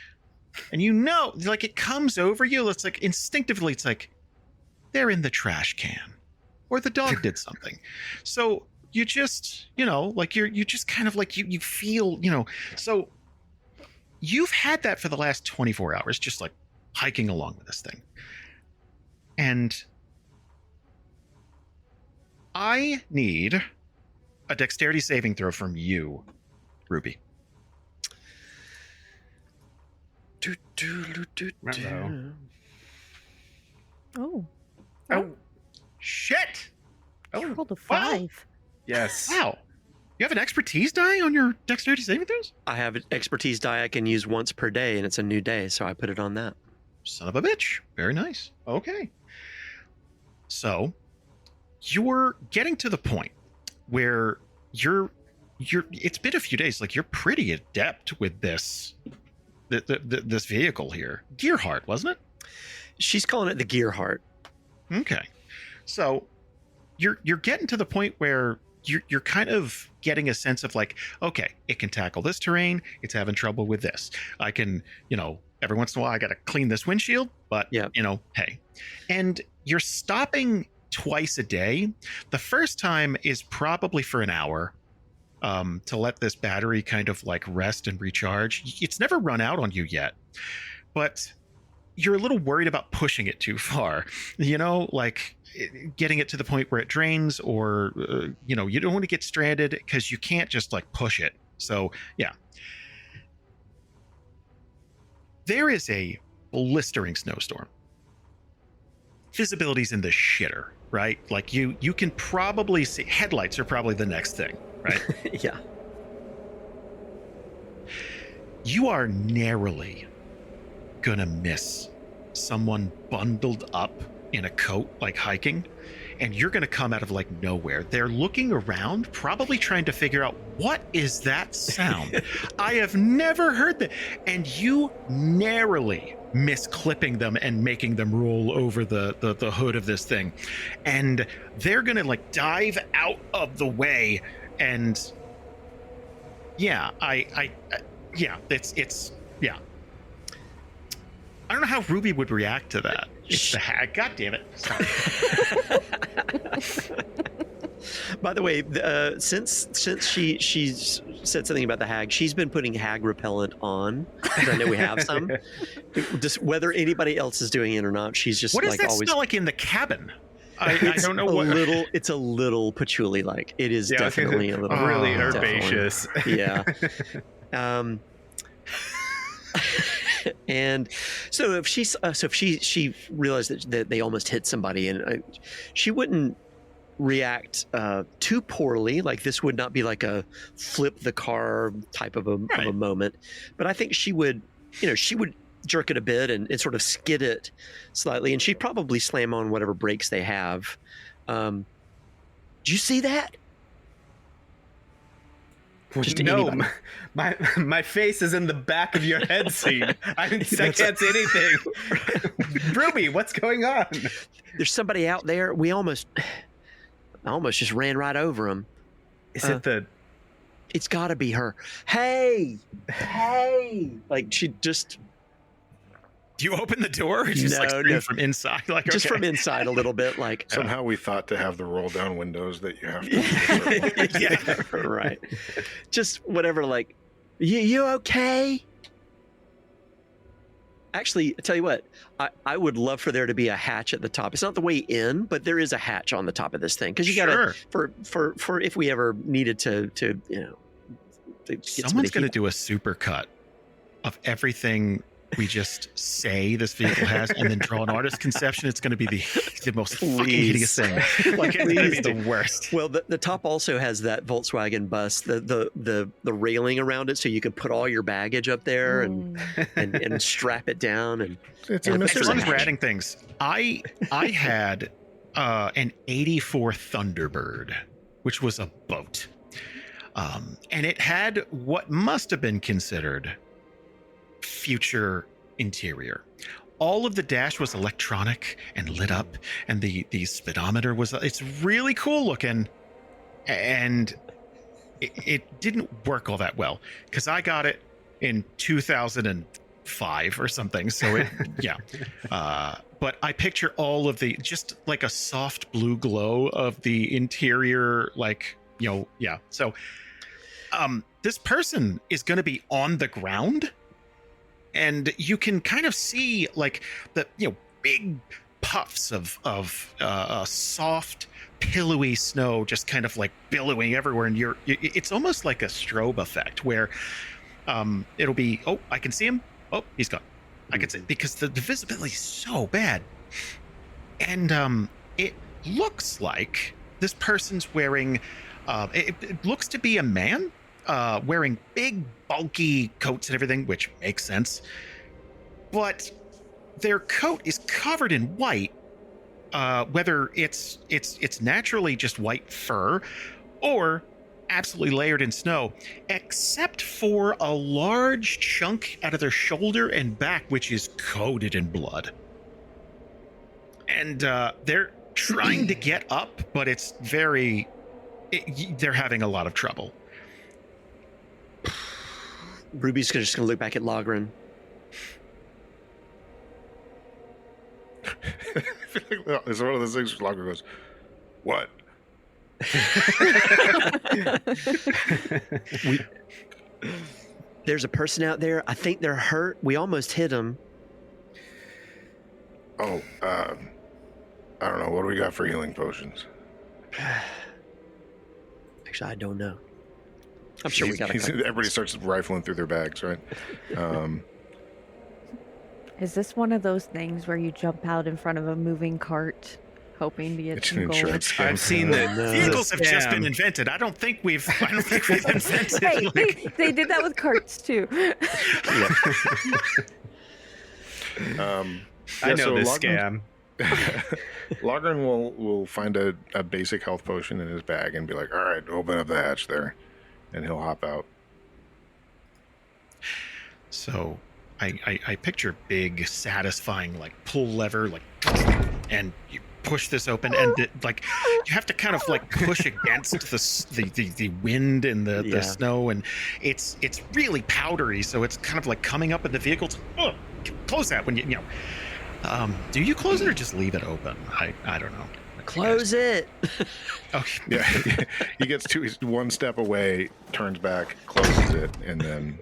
And you know, like, it comes over you. It's like instinctively, it's like they're in the trash can or the dog did something. So you just, like you just kind of like you feel, so you've had that for the last 24 hours, just like hiking along with this thing. And I need a dexterity saving throw from you, Ruby. Oh. Oh. Shit. You rolled a 5. Wow. Yes. Wow. You have an expertise die on your dexterity saving throws? I have an expertise die I can use once per day, and it's a new day, so I put it on that. Son of a bitch. Very nice. Okay. So, you're getting to the point where it's been a few days, like you're pretty adept with this vehicle here. Gearheart, wasn't it? She's calling it the Gearheart. Okay. So, you're getting to the point where you're kind of getting a sense of like, okay, it can tackle this terrain. It's having trouble with this. I can, every once in a while I got to clean this windshield, but hey. And you're stopping twice a day. The first time is probably for an hour, to let this battery kind of like rest and recharge. It's never run out on you yet, but you're a little worried about pushing it too far, like getting it to the point where it drains, or you don't want to get stranded because you can't just like push it. So yeah, there is a blistering snowstorm. Visibility's in the shitter, right? Like you can probably see headlights are probably the next thing, right? Yeah. You are narrowly gonna miss someone bundled up in a coat, like hiking, and you're gonna come out of like nowhere. They're looking around, probably trying to figure out, what is that sound? I have never heard that. And you narrowly miss clipping them and making them roll over the hood of this thing. And they're gonna like dive out of the way. And yeah, it's yeah. I don't know how Ruby would react to that. It's the hag. God damn it. Sorry. By the way, since she's said something about the hag, she's been putting hag repellent on, because I know we have some. Just whether anybody else is doing it or not, she's just what like does that always smell like in the cabin? I don't know what. It's a little patchouli like. It is definitely a little really herbaceous. Yeah. And so if she realized that they almost hit somebody, and she wouldn't react too poorly. Like this would not be like a flip the car type of a moment, but I think she would jerk it a bit and sort of skid it slightly, and she'd probably slam on whatever brakes they have. Did you see that? No, my face is in the back of your head scene. I can't see anything. Ruby, what's going on? There's somebody out there. I almost just ran right over him. Is it the... It's got to be her. Hey! Like she just... Do you open the door or just scream from inside? Like just from inside a little bit. Like somehow we thought to have the roll down windows that you have to. Yeah, right. Just whatever. Like, you okay? Actually, I tell you what, I would love for there to be a hatch at the top. It's not the way in, but there is a hatch on the top of this thing, because you got to for if we ever needed to someone's going to do a super cut of everything we just say this vehicle has, and then draw an artist conception. It's going to be the most fucking hideous thing. Like, it's going to be the worst. Well, the top also has that Volkswagen bus, the railing around it, so you can put all your baggage up there and strap it down. And it's a mystery. We're adding things. I had an '84 Thunderbird, which was a boat, and it had what must have been considered future interior. All of the dash was electronic and lit up, and the speedometer was, it's really cool looking, and it didn't work all that well because I got it in 2005 or something, so it but I picture all of the, just like a soft blue glow of the interior, like, so this person is going to be on the ground, and you can kind of see like the big puffs of soft, pillowy snow just kind of like billowing everywhere, and it's almost like a strobe effect where it'll be, oh, I can see him, oh, he's gone, I can see, because the visibility is so bad, and it looks like this person's wearing it looks to be a man wearing big bulky coats and everything, which makes sense, but their coat is covered in white, whether it's naturally just white fur or absolutely layered in snow, except for a large chunk out of their shoulder and back which is coated in blood, and trying to get up, but it's they're having a lot of trouble. Ruby's just going to look back at Logrhyn. I feel like it's one of those things where Logrhyn goes, "What?" There's a person out there. I think they're hurt. We almost hit them. Oh, I don't know. What do we got for healing potions? Actually, I don't know. I'm sure we got a couple. Everybody starts rifling through their bags, right? Is this one of those things where you jump out in front of a moving cart hoping to get some gold? I've seen that. Vehicles have just been invented. I don't think we've invented. Hey, they did that with carts too. I know this scam. Logrhyn will find a basic health potion in his bag and be like, "All right, open up the hatch there," and he'll hop out. So I picture big, satisfying, like pull lever, like, and you push this open, and you have to kind of like push against the wind and the snow, and it's really powdery, so it's kind of like coming up in the vehicle. Close that when you know. Do you close it or just leave it open? I don't know. Close it. Okay. Yeah, he gets he's one step away, turns back, closes it, and then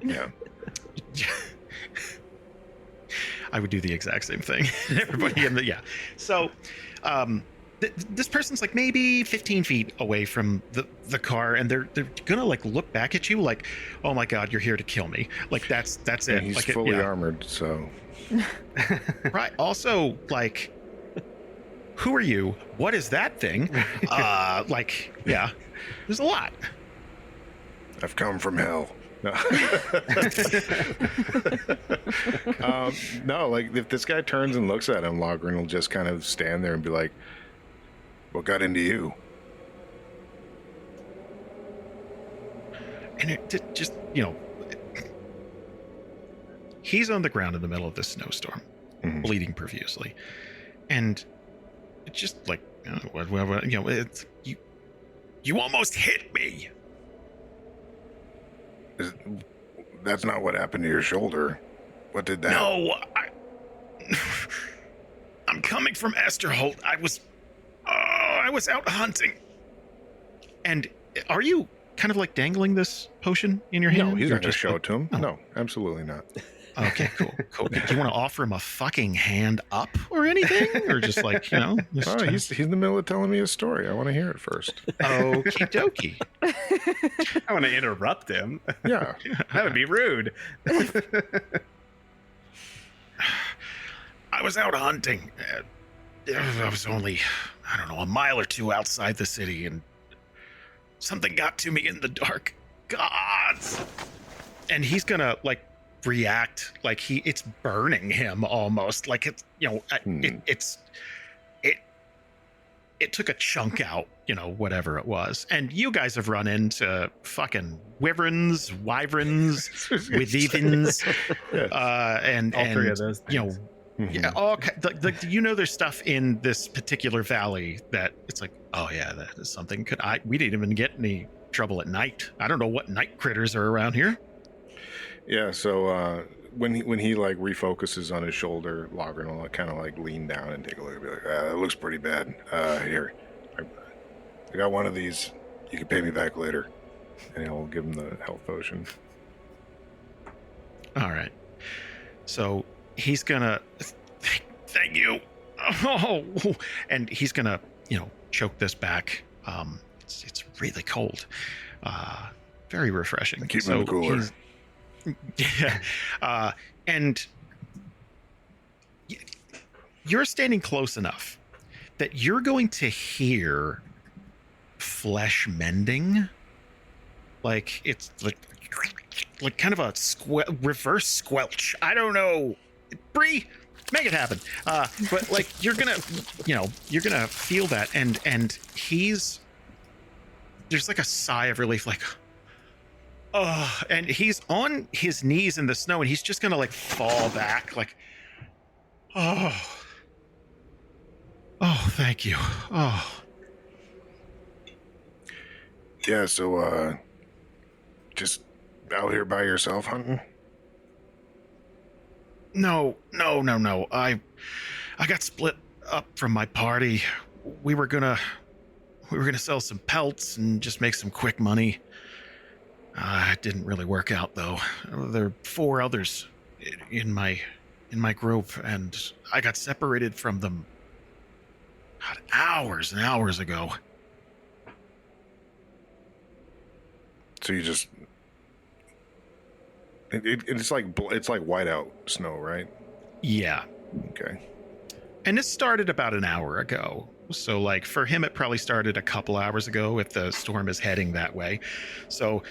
I would do the exact same thing. Everybody in the So, this person's like maybe 15 feet away from the car, and they're gonna like look back at you like, "Oh my God, you're here to kill me!" Like that's it. And he's like fully armored, so. Right. Also, like, who are you? What is that thing? There's a lot. I've come from hell. No. No, like if this guy turns and looks at him, Logrhyn will just kind of stand there and be like, "What got into you?" And it just, he's on the ground in the middle of this snowstorm, bleeding profusely, and it's just like, it's you almost hit me. That's not what happened to your shoulder. What did that? No, I'm coming from Esterholt. I was out hunting. And are you kind of like dangling this potion in your hand? No, he's not going to show like, it to him. Oh. No, absolutely not. Okay, cool. Do you want to offer him a fucking hand up or anything? Or just like, he's in the middle of telling me a story. I want to hear it first. Okie dokie. I want to interrupt him. Yeah. That would be rude. I was out hunting. I was only, a mile or two outside the city, and something got to me in the dark. Gods! And he's gonna, like, react like it's burning him almost. Like, it's, it took a chunk out, whatever it was. And you guys have run into fucking wyverns, wyvens, and all three of those things. There's stuff in this particular valley that it's like, oh yeah, that is something. We didn't even get any trouble at night. I don't know what night critters are around here. Yeah, so when he like refocuses on his shoulder, Logrhyn will kind of like lean down and take a look and be like, that looks pretty bad. Here, I got one of these. You can pay me back later. And he'll give him the health potion. All right. So he's gonna thank you. Oh, and he's gonna choke this back. It's really cold. Very refreshing. Keep him in the cooler. Yeah. And you're standing close enough that you're going to hear flesh mending. Like it's like kind of a reverse squelch. I don't know. Bree, make it happen. But like you're gonna feel that, and there's like a sigh of relief, like, oh, and he's on his knees in the snow, and he's just gonna like fall back, like, oh, Oh, thank you. Oh. Yeah, so, just out here by yourself hunting? No. I got split up from my party. We were gonna sell some pelts and just make some quick money. It didn't really work out though. There are 4 others in my group, and I got separated from them hours and hours ago. So you just... It's like whiteout snow, right? Yeah. Okay. And this started about an hour ago. So, like, for him, it probably started a couple hours ago if the storm is heading that way. So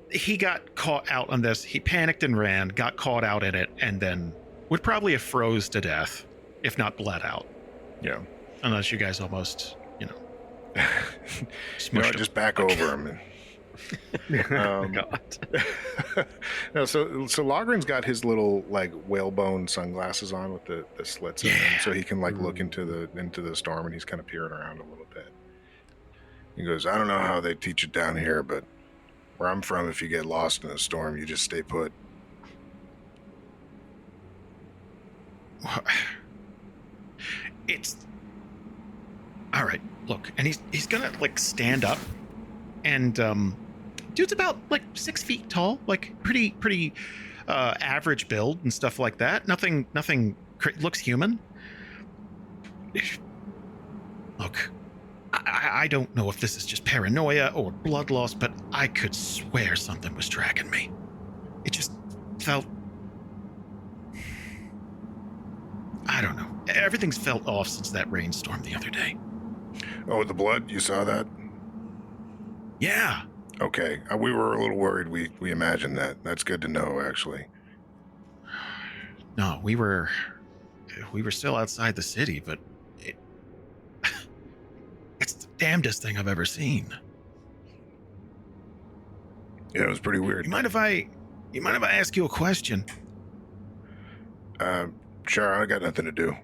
he got caught out on this. He panicked and ran, got caught out in it, and then would probably have froze to death, if not bled out. Yeah. Unless you guys almost, just back over him. God. No, so Logryn's got his little like whalebone sunglasses on with the slits in them, so he can like look into the storm, and he's kind of peering around a little bit. He goes, I don't know how they teach it down here, but where I'm from, if you get lost in a storm, you just stay put. It's all right. Look, and he's gonna like stand up, and dude's about like 6 feet tall, like pretty average build and stuff like that. Nothing looks human. Look, I don't know if this is just paranoia or blood loss, but I could swear something was tracking me. It just felt... I don't know. Everything's felt off since that rainstorm the other day. Oh, the blood? You saw that? Yeah. Okay. We were a little worried. We imagined that. That's good to know, actually. No, we were still outside the city, but it's the damnedest thing I've ever seen. Yeah, it was pretty weird. You mind if I ask you a question? Sure, I got nothing to do.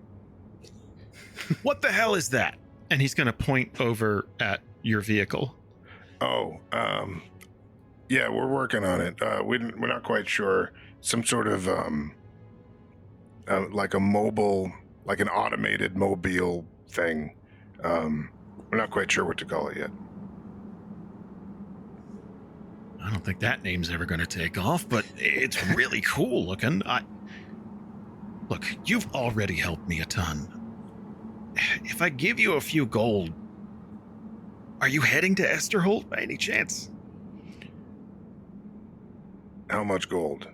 What the hell is that? And he's going to point over at your vehicle. Oh, yeah, we're working on it. We're not quite sure. Some sort of, like a mobile, like an automated mobile thing. We're not quite sure what to call it yet. I don't think that name's ever going to take off, but it's really cool looking. Look, you've already helped me a ton. If I give you a few gold, are you heading to Esterholt by any chance? How much gold?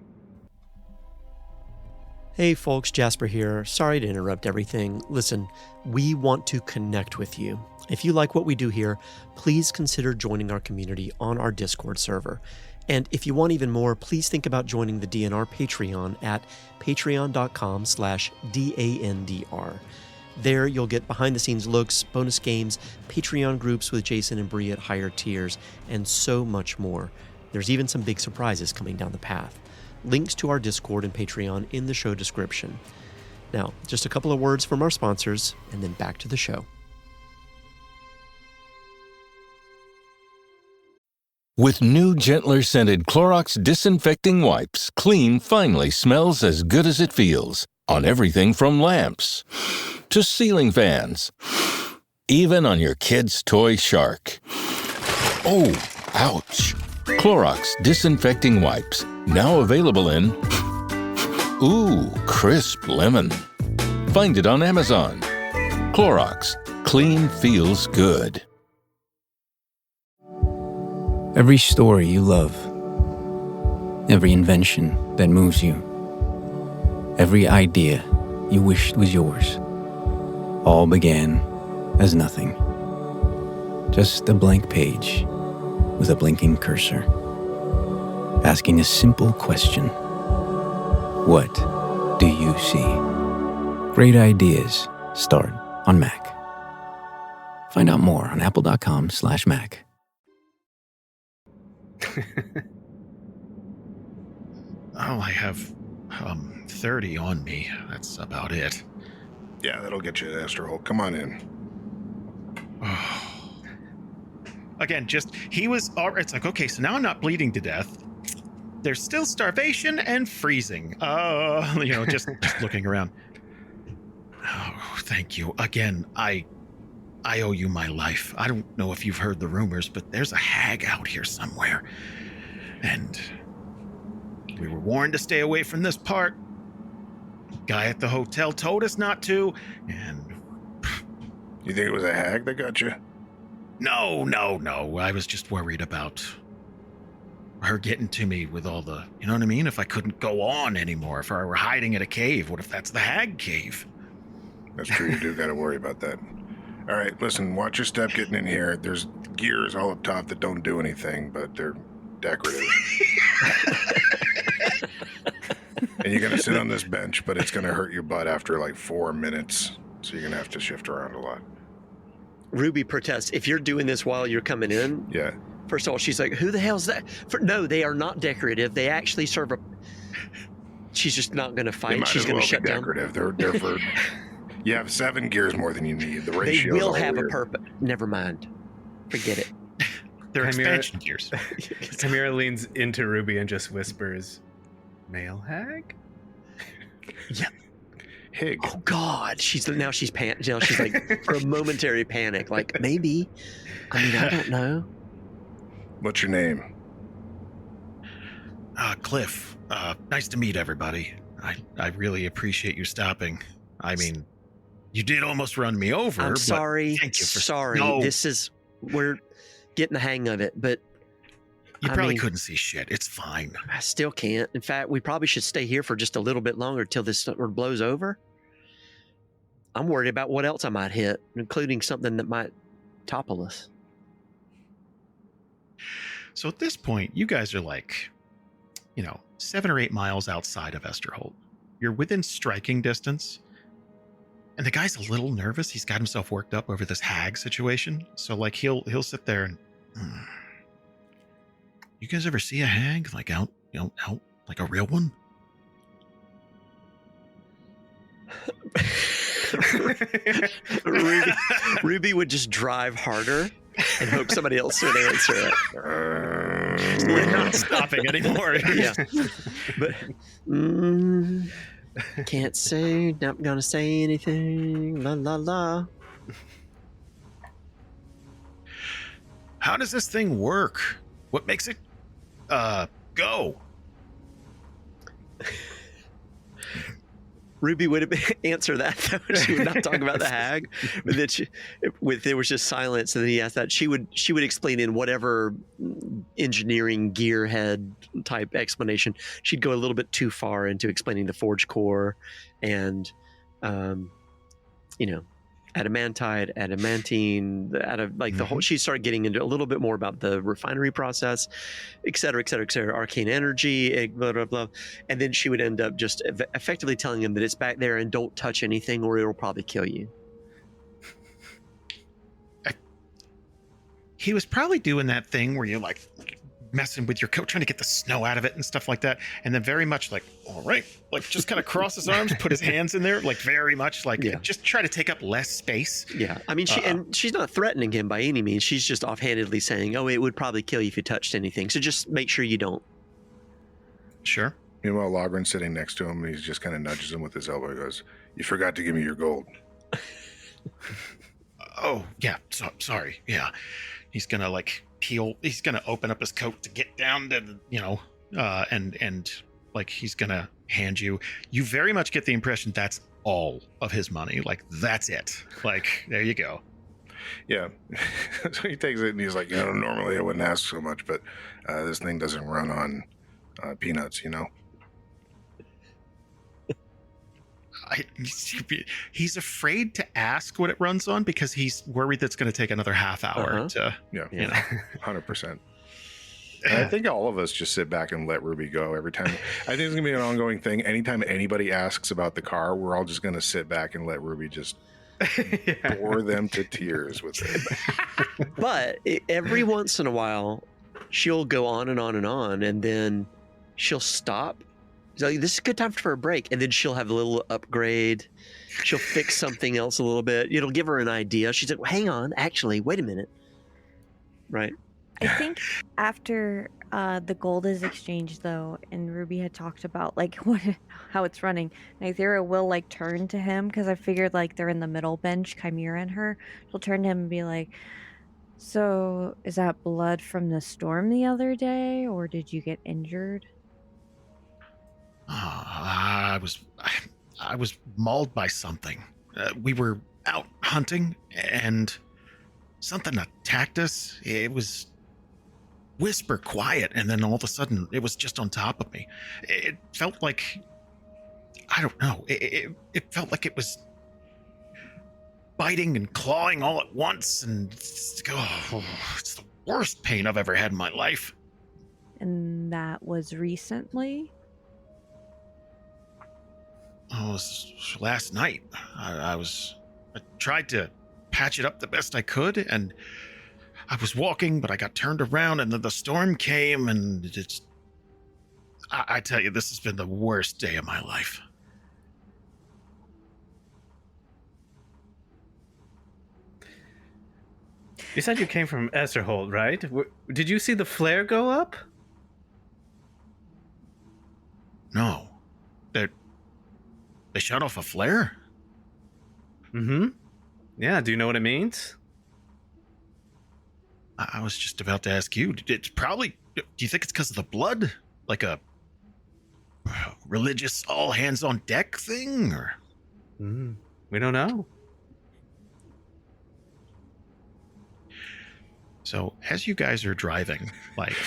Hey folks, Jasper here. Sorry to interrupt everything. Listen, we want to connect with you. If you like what we do here, please consider joining our community on our Discord server. And if you want even more, please think about joining the DNR Patreon at patreon.com/DANDR. There you'll get behind-the-scenes looks, bonus games, Patreon groups with Jason and Bree at higher tiers, and so much more. There's even some big surprises coming down the path. Links to our Discord and Patreon in the show description. Now, just a couple of words from our sponsors, and then back to the show. With new, gentler scented Clorox disinfecting wipes, clean finally smells as good as it feels. On everything from lamps to ceiling fans. Even on your kid's toy shark. Oh, ouch. Clorox disinfecting wipes. Now available in... Ooh, crisp lemon. Find it on Amazon. Clorox. Clean feels good. Every story you love. Every invention that moves you. Every idea you wished was yours. All began as nothing. Just a blank page with a blinking cursor. Asking a simple question. What do you see? Great ideas start on Mac. Find out more on apple.com/Mac. Oh, I have 30 on me. That's about it. Yeah, that'll get you to Esterholt. Come on in. Again, it's like, okay, so now I'm not bleeding to death. There's still starvation and freezing. Just looking around. Oh, thank you. Again, I owe you my life. I don't know if you've heard the rumors, but there's a hag out here somewhere. And we were warned to stay away from this part. Guy at the hotel told us not to, and... You think it was a hag that got you? No. I was just worried about her getting to me with all the... You know what I mean? If I couldn't go on anymore, if I were hiding in a cave, what if that's the hag cave? That's true, you do gotta worry about that. All right, listen, watch your step getting in here. There's gears all up top that don't do anything, but they're decorative. And you're going to sit on this bench, but it's going to hurt your butt after like 4 minutes. So you're going to have to shift around a lot. Ruby protests. If you're doing this while you're coming in, yeah. First of all, she's like, who the hell's that? No, they are not decorative. They actually serve a... She's just not going to fight. She's going to shut down. They're for... You have 7 gears more than you need. The ratio They will have a purpose. Never mind. Forget it. They're expansion gears. Chimera leans into Ruby and just whispers, "Male hag?" Yeah. Hig. Oh God, she's like for a momentary panic, like maybe. I mean, I don't know. What's your name? Cliff. Nice to meet everybody. I really appreciate you stopping. I mean, you did almost run me over. I'm sorry. Thank you for... Sorry. No. We're getting the hang of it, but you probably couldn't see shit. It's fine. I still can't. In fact, we probably should stay here for just a little bit longer till this blows over. I'm worried about what else I might hit, including something that might topple us. So at this point, you guys are like, 7 or 8 miles outside of Esterholt. You're within striking distance. And the guy's a little nervous. He's got himself worked up over this hag situation. So like he'll sit there and you guys ever see a hag like out like a real one? Ruby would just drive harder and hope somebody else would answer it. We're not stopping anymore. Yeah. But can't say, not gonna say anything. La la la. How does this thing work? What makes it go? Ruby would answer that though. She would not talk about the hag, but then there was just silence, and then he asked that she would explain in whatever engineering gearhead type explanation. She'd go a little bit too far into explaining the forge core, and adamantite, adamantine, the whole. She started getting into a little bit more about the refinery process, et cetera, et cetera, et cetera. Arcane energy, blah blah blah, and then she would end up just effectively telling him that it's back there and don't touch anything or it'll probably kill you. He was probably doing that thing where you're like messing with your coat, trying to get the snow out of it and stuff like that, and then very much like, all right, like just kind of cross his arms, put his hands in there, like very much like just try to take up less space. Yeah, I mean, she's not threatening him by any means. She's just offhandedly saying, "Oh, it would probably kill you if you touched anything. So just make sure you don't." Sure. Meanwhile, Logrhyn's sitting next to him, and he just kind of nudges him with his elbow. He goes, "You forgot to give me your gold." Oh yeah, sorry. Yeah, he's gonna like peel. He's gonna open up his coat to get down to and like he's gonna hand you. You very much get the impression that's all of his money. Like that's it. Like there you go. Yeah. So he takes it and he's like, normally I wouldn't ask so much, but this thing doesn't run on peanuts, He's afraid to ask what it runs on because he's worried that's going to take another half hour to, 100%. I think all of us just sit back and let Ruby go every time. I think it's going to be an ongoing thing. Anytime anybody asks about the car, we're all just going to sit back and let Ruby just bore them to tears with it. But every once in a while, she'll go on and on and on, and then she'll stop So this is a good time for a break. And then she'll have a little upgrade. She'll fix something else a little bit. It'll give her an idea. She's like, well, hang on, actually, wait a minute. Right. I think after the gold is exchanged, though, and Ruby had talked about like how it's running, Nythera will like turn to him because I figured like they're in the middle bench, Chimera and her. She'll turn to him and be like, "So is that blood from the storm the other day, or did you get injured?" I was mauled by something. We were out hunting and something attacked us. It was whisper quiet, and then all of a sudden it was just on top of me. It felt like, I don't know, it felt like it was biting and clawing all at once, and it's the worst pain I've ever had in my life. And that was recently? Oh, it was last night. I tried to patch it up the best I could, and I was walking, but I got turned around, and then the storm came, and I tell you, this has been the worst day of my life. You said you came from Esterholt, right? Did you see the flare go up? No. They shut off a flare? Mm-hmm. Yeah, do you know what it means? I was just about to ask you. It's probably... Do you think it's because of the blood? Like a religious all-hands-on-deck thing? Or we don't know. So, as you guys are driving, like...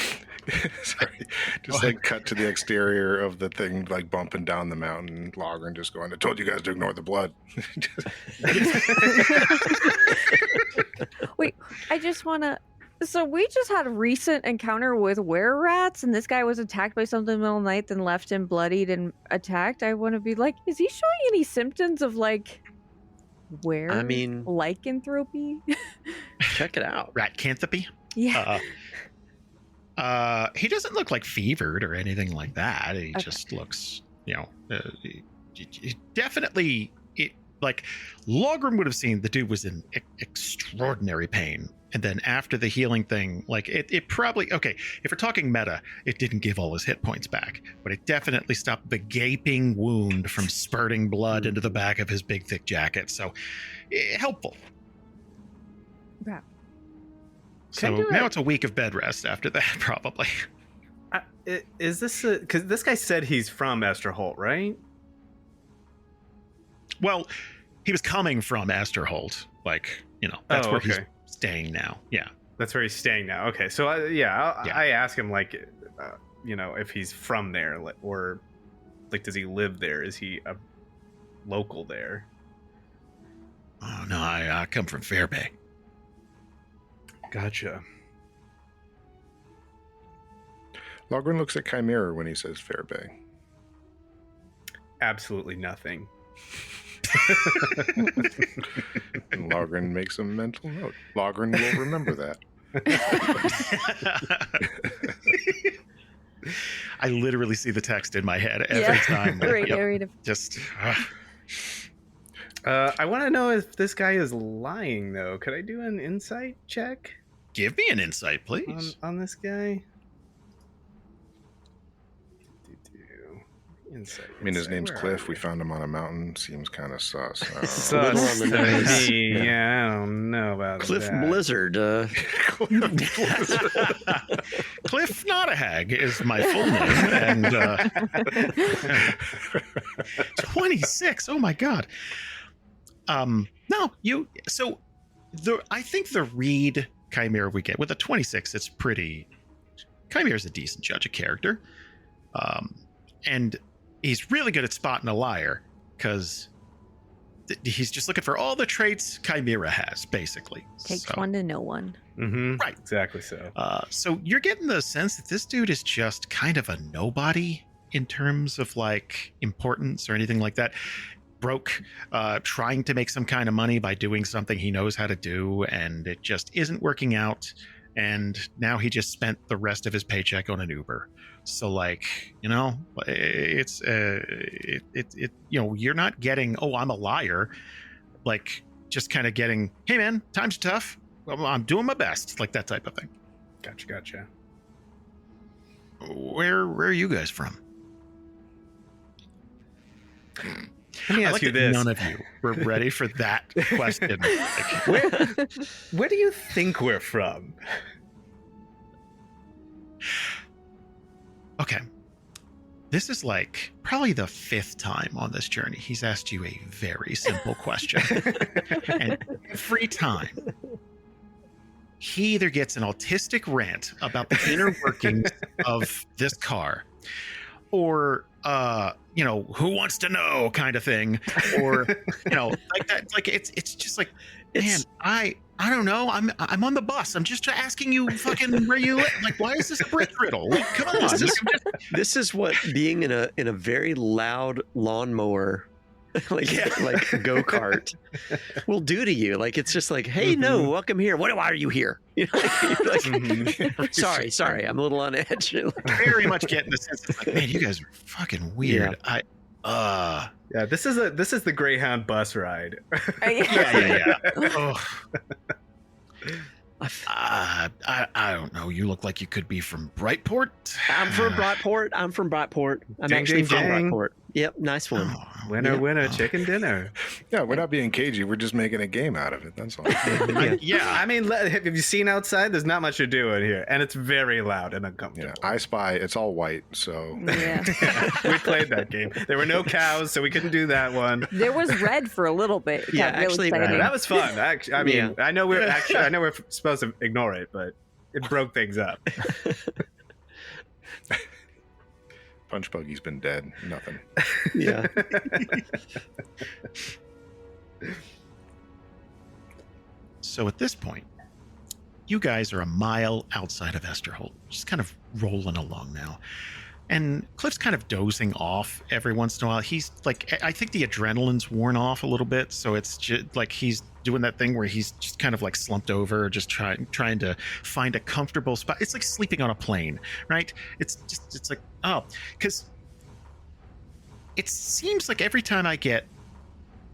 Sorry. Just like cut to the exterior of the thing, like bumping down the mountain. Logrhyn just going, I told you guys to ignore the blood. Wait, I just want to... So we just had a recent encounter with were-rats, and this guy was attacked by something in the middle of the night, then left him bloodied and attacked. I want to be like, is he showing any symptoms of, like, lycanthropy? Check it out. Ratcanthropy? Yeah. He doesn't look like fevered or anything like that. He just looks, definitely, like, Logrhyn would have seen the dude was in extraordinary pain. And then after the healing thing, like, it probably, okay, if we're talking meta, it didn't give all his hit points back, but it definitely stopped the gaping wound from spurting blood into the back of his big, thick jacket. So, helpful. Yeah. So now it's a week of bed rest after that, probably. Is this because this guy said he's from Esterholt, right? Well, he was coming from Esterholt. Like, that's where he's staying now. Yeah. That's where he's staying now. Okay. So, I ask him, like, if he's from there, or, like, does he live there? Is he a local there? Oh, no, I come from Fairbay. Gotcha. Logrhyn looks at Chimera when he says Fairbay. Absolutely nothing. And Logrhyn makes a mental note. Logrhyn will remember that. I literally see the text in my head every time. Just... I want to know if this guy is lying, though. Could I do an insight check? Give me an insight, please. On this guy? Insight. I mean, his name's Cliff. We found him on a mountain. Seems kind of sus. Sus to me. Yeah, I don't know about Cliff that. Blizzard. Cliff Not-a-Hag is my full name. And 26. Oh, my God. No, you. So, I think the read Chimera we get with a 26, it's pretty. Chimera's a decent judge of character, and he's really good at spotting a liar because he's just looking for all the traits Chimera has, basically. Takes one to know one. Mm-hmm. Right, exactly. So you're getting the sense that this dude is just kind of a nobody in terms of like importance or anything like that. Broke, trying to make some kind of money by doing something he knows how to do, and it just isn't working out. And now he just spent the rest of his paycheck on an Uber. So like, it's you're not getting, oh, I'm a liar. Like just kind of getting, hey man, time's tough. Well, I'm doing my best. Like that type of thing. Gotcha. Where are you guys from? Let me ask you this. None of you were ready for that question. Where do you think we're from? Okay. This is like probably the 5th time on this journey he's asked you a very simple question. And every time he either gets an autistic rant about the inner workings of this car, or who wants to know kind of thing, or like that. Like it's just like, man, I don't know. I'm on the bus. I'm just asking you fucking where you live. Like, why is this a bridge riddle? Like, come on. This is what being in a very loud lawnmower like go-kart will do to you. Like, it's just like, hey, no, welcome here. Why are you here? Sorry, I'm a little on edge. Very much getting the sense of like, man, you guys are fucking weird. Yeah. This is the Greyhound bus ride. Yeah. I don't know. You look like you could be from Brightport. I'm from Brightport. I'm actually from Brightport. Yep, nice one. Winner, chicken dinner. Yeah, we're not being cagey. We're just making a game out of it. That's all. I mean, have you seen outside? There's not much to do in here, and it's very loud and uncomfortable. Yeah, I Spy. It's all white, so yeah. We played that game. There were no cows, so we couldn't do that one. There was red for a little bit. Yeah, actually, that was fun. I mean, I know we're supposed to ignore it, but it broke things up. Punch Buggy's been dead. Nothing. Yeah. So at this point, you guys are a mile outside of Esterholt, just kind of rolling along now. And Cliff's kind of dozing off every once in a while. He's like, I think the adrenaline's worn off a little bit. So it's just like he's doing that thing where he's just kind of like slumped over, just trying to find a comfortable spot. It's like sleeping on a plane, right? It's like, oh, because it seems like every time I get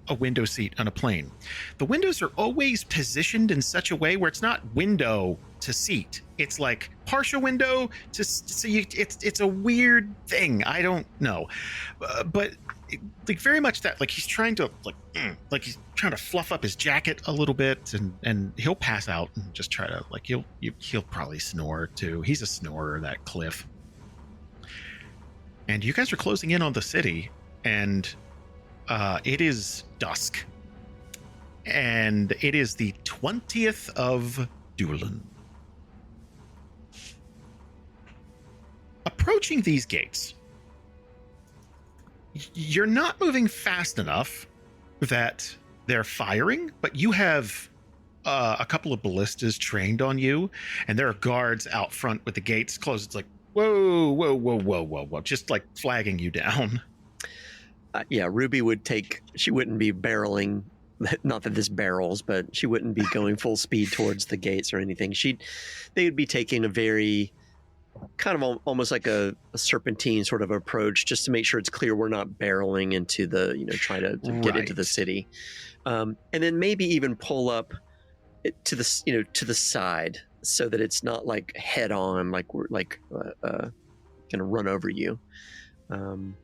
a window seat on a plane, the windows are always positioned in such a way where it's not window to seat. It's like partial window to so you. It's a weird thing. I don't know, but like very much that like he's trying to like he's trying to fluff up his jacket a little bit, and he'll pass out and just try to like he'll probably snore too. He's a snorer, that Cliff. And you guys are closing in on the city, and it is dusk, and it is the 20th of Dulan. Approaching these gates, you're not moving fast enough that they're firing, but you have a couple of ballistas trained on you, and there are guards out front with the gates closed. It's like, whoa, just like flagging you down. Yeah, Ruby she wouldn't be barreling, not that this barrels, but she wouldn't be going full speed towards the gates or anything. They would be taking a very kind of almost like a serpentine sort of approach, just to make sure it's clear we're not barreling into the, trying to get into the city. And then maybe even pull up to the, to the side so that it's not like head on, like we're like going to run over you. And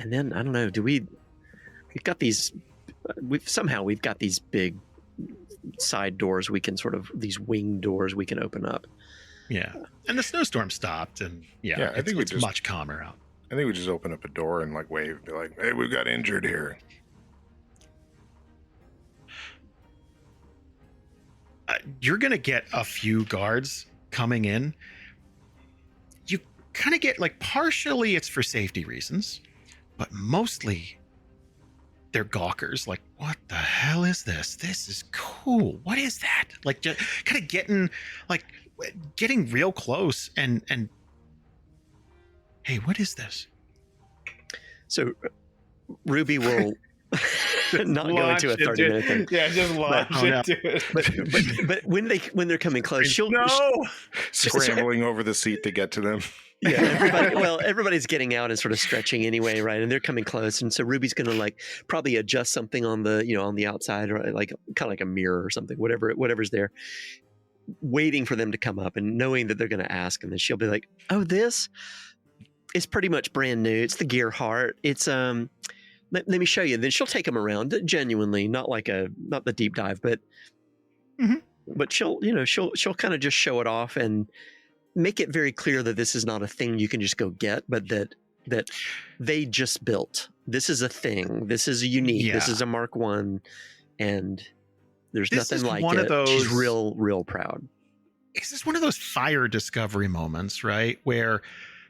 then I don't know, we've got these big side doors we can these wing doors we can open up. Yeah. And the snowstorm stopped, and I think it's much calmer out. I think we just open up a door and like wave, be like, hey, we've got injured here. You're going to get a few guards coming in. You kind of get like partially it's for safety reasons, but mostly they're gawkers. Like, what the hell is this? This is cool. What is that? Like, just kind of getting real close and hey, what is this? So Ruby will not go into a 30-minute thing. Yeah, just launch into it. But when they're coming close, she'll scrambling over the seat to get to them. Yeah, everybody's getting out and sort of stretching anyway, right? And they're coming close, and so Ruby's going to like probably adjust something on the outside, or like kind of like a mirror or something, whatever's there, waiting for them to come up and knowing that they're going to ask, and then she'll be like, "Oh, this is pretty much brand new. It's the Gearheart. It's let me show you." Then she'll take them around, genuinely, not the deep dive, but but she'll kind of just show it off and make it very clear that this is not a thing you can just go get, but that they just built. This is a thing. This is unique. Yeah. This is a Mark I, and there's This nothing is like one it. of those- She's real proud. This is one of those fire discovery moments, right? Where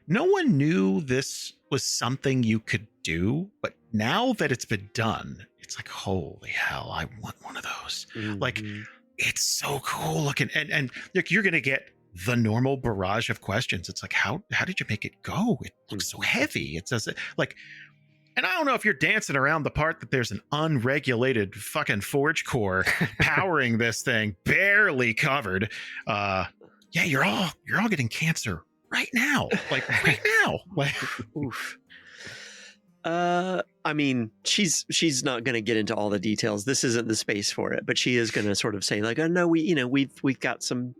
no one knew this was something you could do, but now that it's been done, it's like, holy hell, I want one of those. Like, it's so cool looking. And look, you're going to get the normal barrage of questions. It's like, how did you make it go? It looks so heavy. It says like, and I don't know if you're dancing around the part that there's an unregulated fucking forge core powering this thing, barely covered. Yeah, you're all getting cancer right now. Like right now. Like, oof. I mean, she's not going to get into all the details. This isn't the space for it, but she is going to sort of say like, "Oh no, we've got some,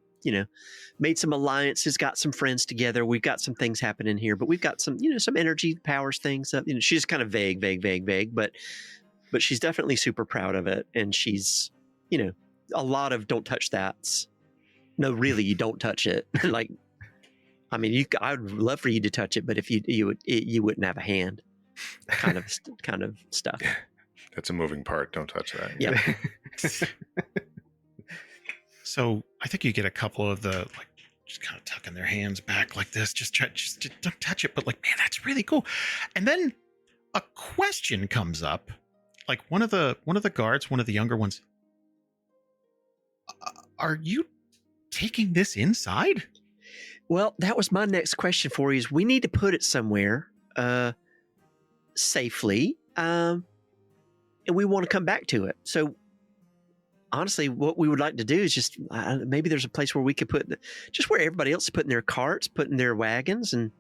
made some alliances, got some friends together. We've got some things happening here, but we've got some, some energy powers things." She's kind of vague, but she's definitely super proud of it, and she's, a lot of "don't touch that." No, really, you don't touch it. Like, I mean, I'd love for you to touch it, but if you wouldn't have a hand. Kind of stuff. That's a moving part. Don't touch that. Yeah. So I think you get a couple of the like just kind of tucking their hands back like this. Just don't touch it. But like, man, that's really cool. And then a question comes up. Like one of the guards, one of the younger ones. Are you taking this inside? Well, that was my next question for you. Is we need to put it somewhere. Safely, and we want to come back to it. So honestly, what we would like to do is just maybe there's a place where we could put just where everybody else is putting their carts, putting their wagons, and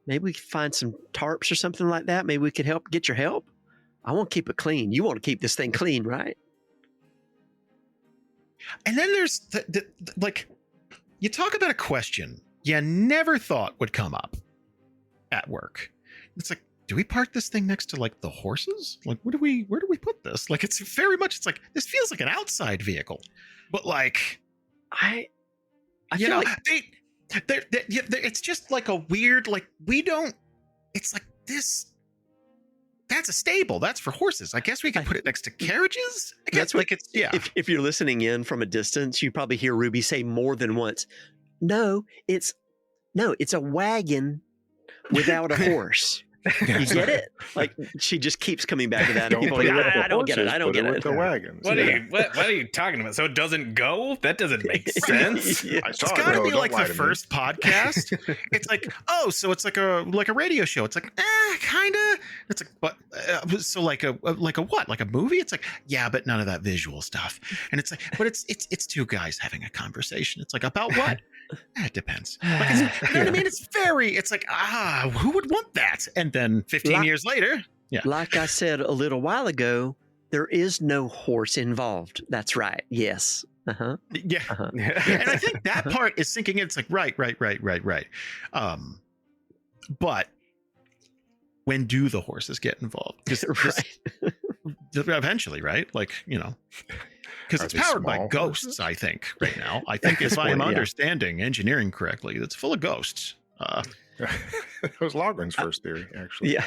maybe we could find some tarps or something like that. Maybe we could get your help. I want to keep it clean. You want to keep this thing clean, right? And then there's like, you talk about a question you never thought would come up at work. It's like, do we park this thing next to like the horses? Like, where do we put this? Like, it's very much, it's like, this feels like an outside vehicle, but like, I feel like it's just like a weird, like, it's like this, that's a stable. That's for horses. I guess we can put it next to carriages. I guess if you're listening in from a distance, you probably hear Ruby say more than once, no, it's a wagon without a horse. You get it? Like, she just keeps coming back to that. And people I don't get it. I don't get it. The wagons. What are you talking about? So it doesn't go? That doesn't make sense. It's got to be like the first podcast. It's like, oh, so it's like a radio show. It's like, kind of. It's like, but so like a what? Like a movie? It's like, yeah, but none of that visual stuff. And it's like, but it's two guys having a conversation. It's like, about what? It depends. Like, you know what I mean? It's like, who would want that? And then 15 years later, yeah. Like I said a little while ago, there is no horse involved. That's right. Yes. Uh-huh. Yeah. Uh-huh. And I think that part is sinking in. It's like, right. But when do the horses get involved? Eventually, right? Like, because it's powered by ghosts, I think, right now. I think if I am understanding engineering correctly, it's full of ghosts. That was Logryn's first theory, actually. Yeah.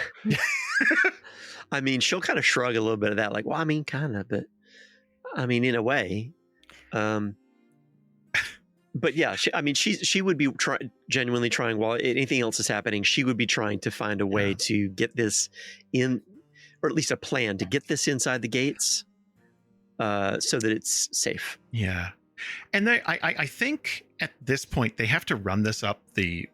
I mean, she'll kind of shrug a little bit of that, like, well, I mean, kind of, but I mean, in a way. But yeah, she would be genuinely trying, while anything else is happening, she would be trying to find a way to get this in, or at least a plan to get this inside the gates. So that it's safe. Yeah. And I think at this point they have to run this up the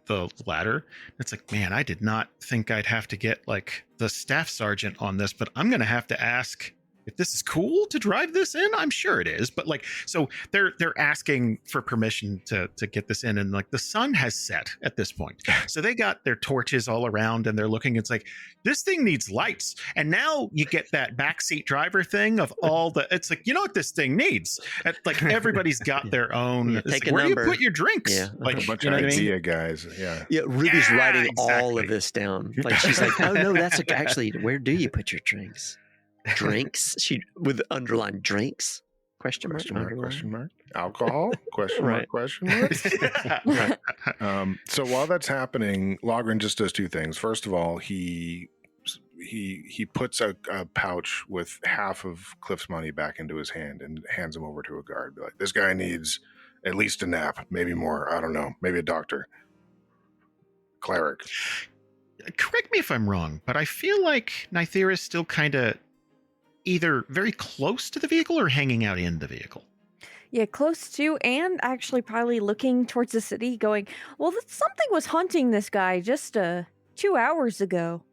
ladder. It's like, man, I did not think I'd have to get like the staff sergeant on this, but I'm going to have to ask if this is cool to drive this in. I'm sure it is, but like, so they're asking for permission to get this in, and like the sun has set at this point, so they got their torches all around and they're looking. It's like, this thing needs lights, and now you get that backseat driver thing of all the. It's like, you know what this thing needs? Like everybody's got their own. Yeah, take like, a where number. do you put your drinks? Yeah, like a bunch you know of what I mean? idea guys. Yeah. Ruby's writing all exactly. of this down. Like she's like, oh no, that's actually, where do you put your drinks? Drinks? She with underlined drinks? Question mark? Question mark? Alcohol? Question mark? Right. Question mark? Right. So while that's happening, Logrhyn just does two things. First of all, he puts a pouch with half of Cliff's money back into his hand and hands him over to a guard. Be like, this guy needs at least a nap, maybe more. I don't know. Maybe a doctor. Cleric. Correct me if I'm wrong, but I feel like Nythera is still kind of either very close to the vehicle or hanging out in the vehicle. Yeah, close to, and actually probably looking towards the city, going, well, something was hunting this guy just 2 hours ago.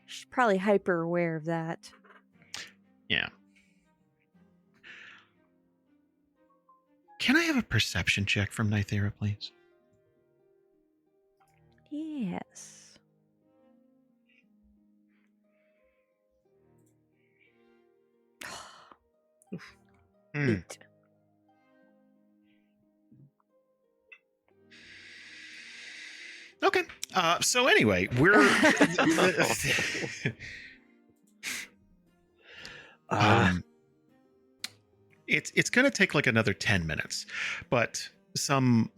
She's probably hyper aware of that. Yeah. Can I have a perception check from Nythera, please? Yes. Hmm. Okay. So anyway, we're it's going to take like another 10 minutes, but some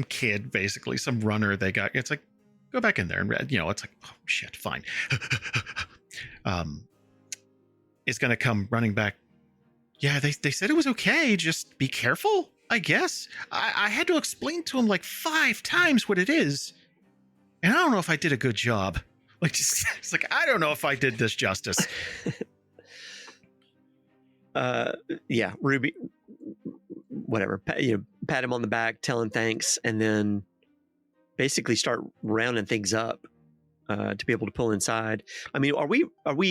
kid, basically some runner they got, it's like, go back in there, and it's like, oh shit, fine. Is going to come running back. Yeah, they said it was okay. Just be careful, I guess. I had to explain to him like 5 times what it is. And I don't know if I did a good job. Like, it's like, I don't know if I did this justice. Yeah, Ruby, whatever. Pat him on the back, tell him thanks, and then basically start rounding things up. To be able to pull inside. I mean, are we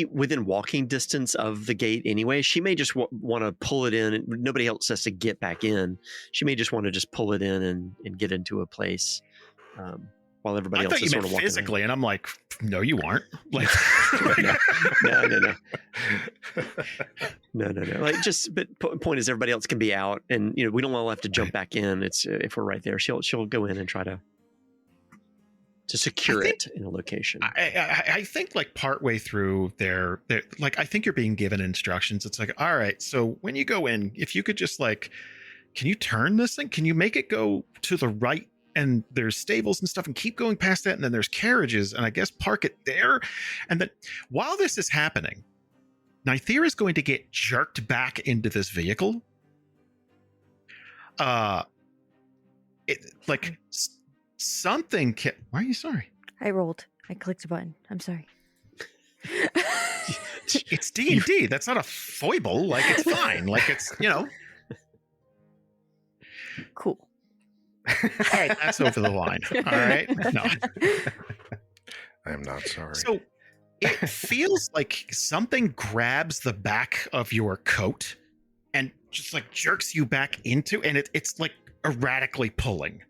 within walking distance of the gate anyway? She may just want to pull it in, and nobody else has to get back in. She may just want to just pull it in and get into a place while everybody else is sort of walking physically, and I'm like, no, you aren't. Like, no. Like, just, but point is, everybody else can be out, and we don't all have to jump back in. It's if we're right there, she'll go in and try to secure it in a location. I think like partway through they're like, I think you're being given instructions. It's like, all right, so when you go in, if you could just like, can you turn this thing? Can you make it go to the right? And there's stables and stuff, and keep going past that. And then there's carriages, and I guess park it there. And then while this is happening, Nythera is going to get jerked back into this vehicle. Something. Why are you sorry? I rolled. I clicked a button. I'm sorry. It's D&D. That's not a foible. Like, it's fine. Like, it's, Cool. All right, that's over the line. All right. No. I am not sorry. So it feels like something grabs the back of your coat and just like jerks you back into, and it's like erratically pulling.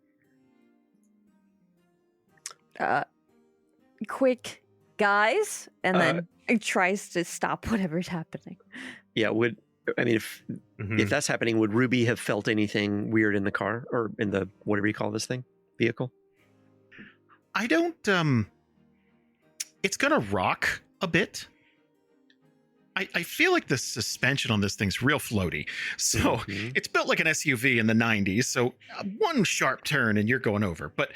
Quick, guys, and then it tries to stop whatever's happening. Yeah, if that's happening, would Ruby have felt anything weird in the car or in the whatever you call this thing, vehicle? I don't. It's gonna rock a bit. I feel like the suspension on this thing's real floaty. So it's built like an SUV in the 90s. So one sharp turn and you're going over. But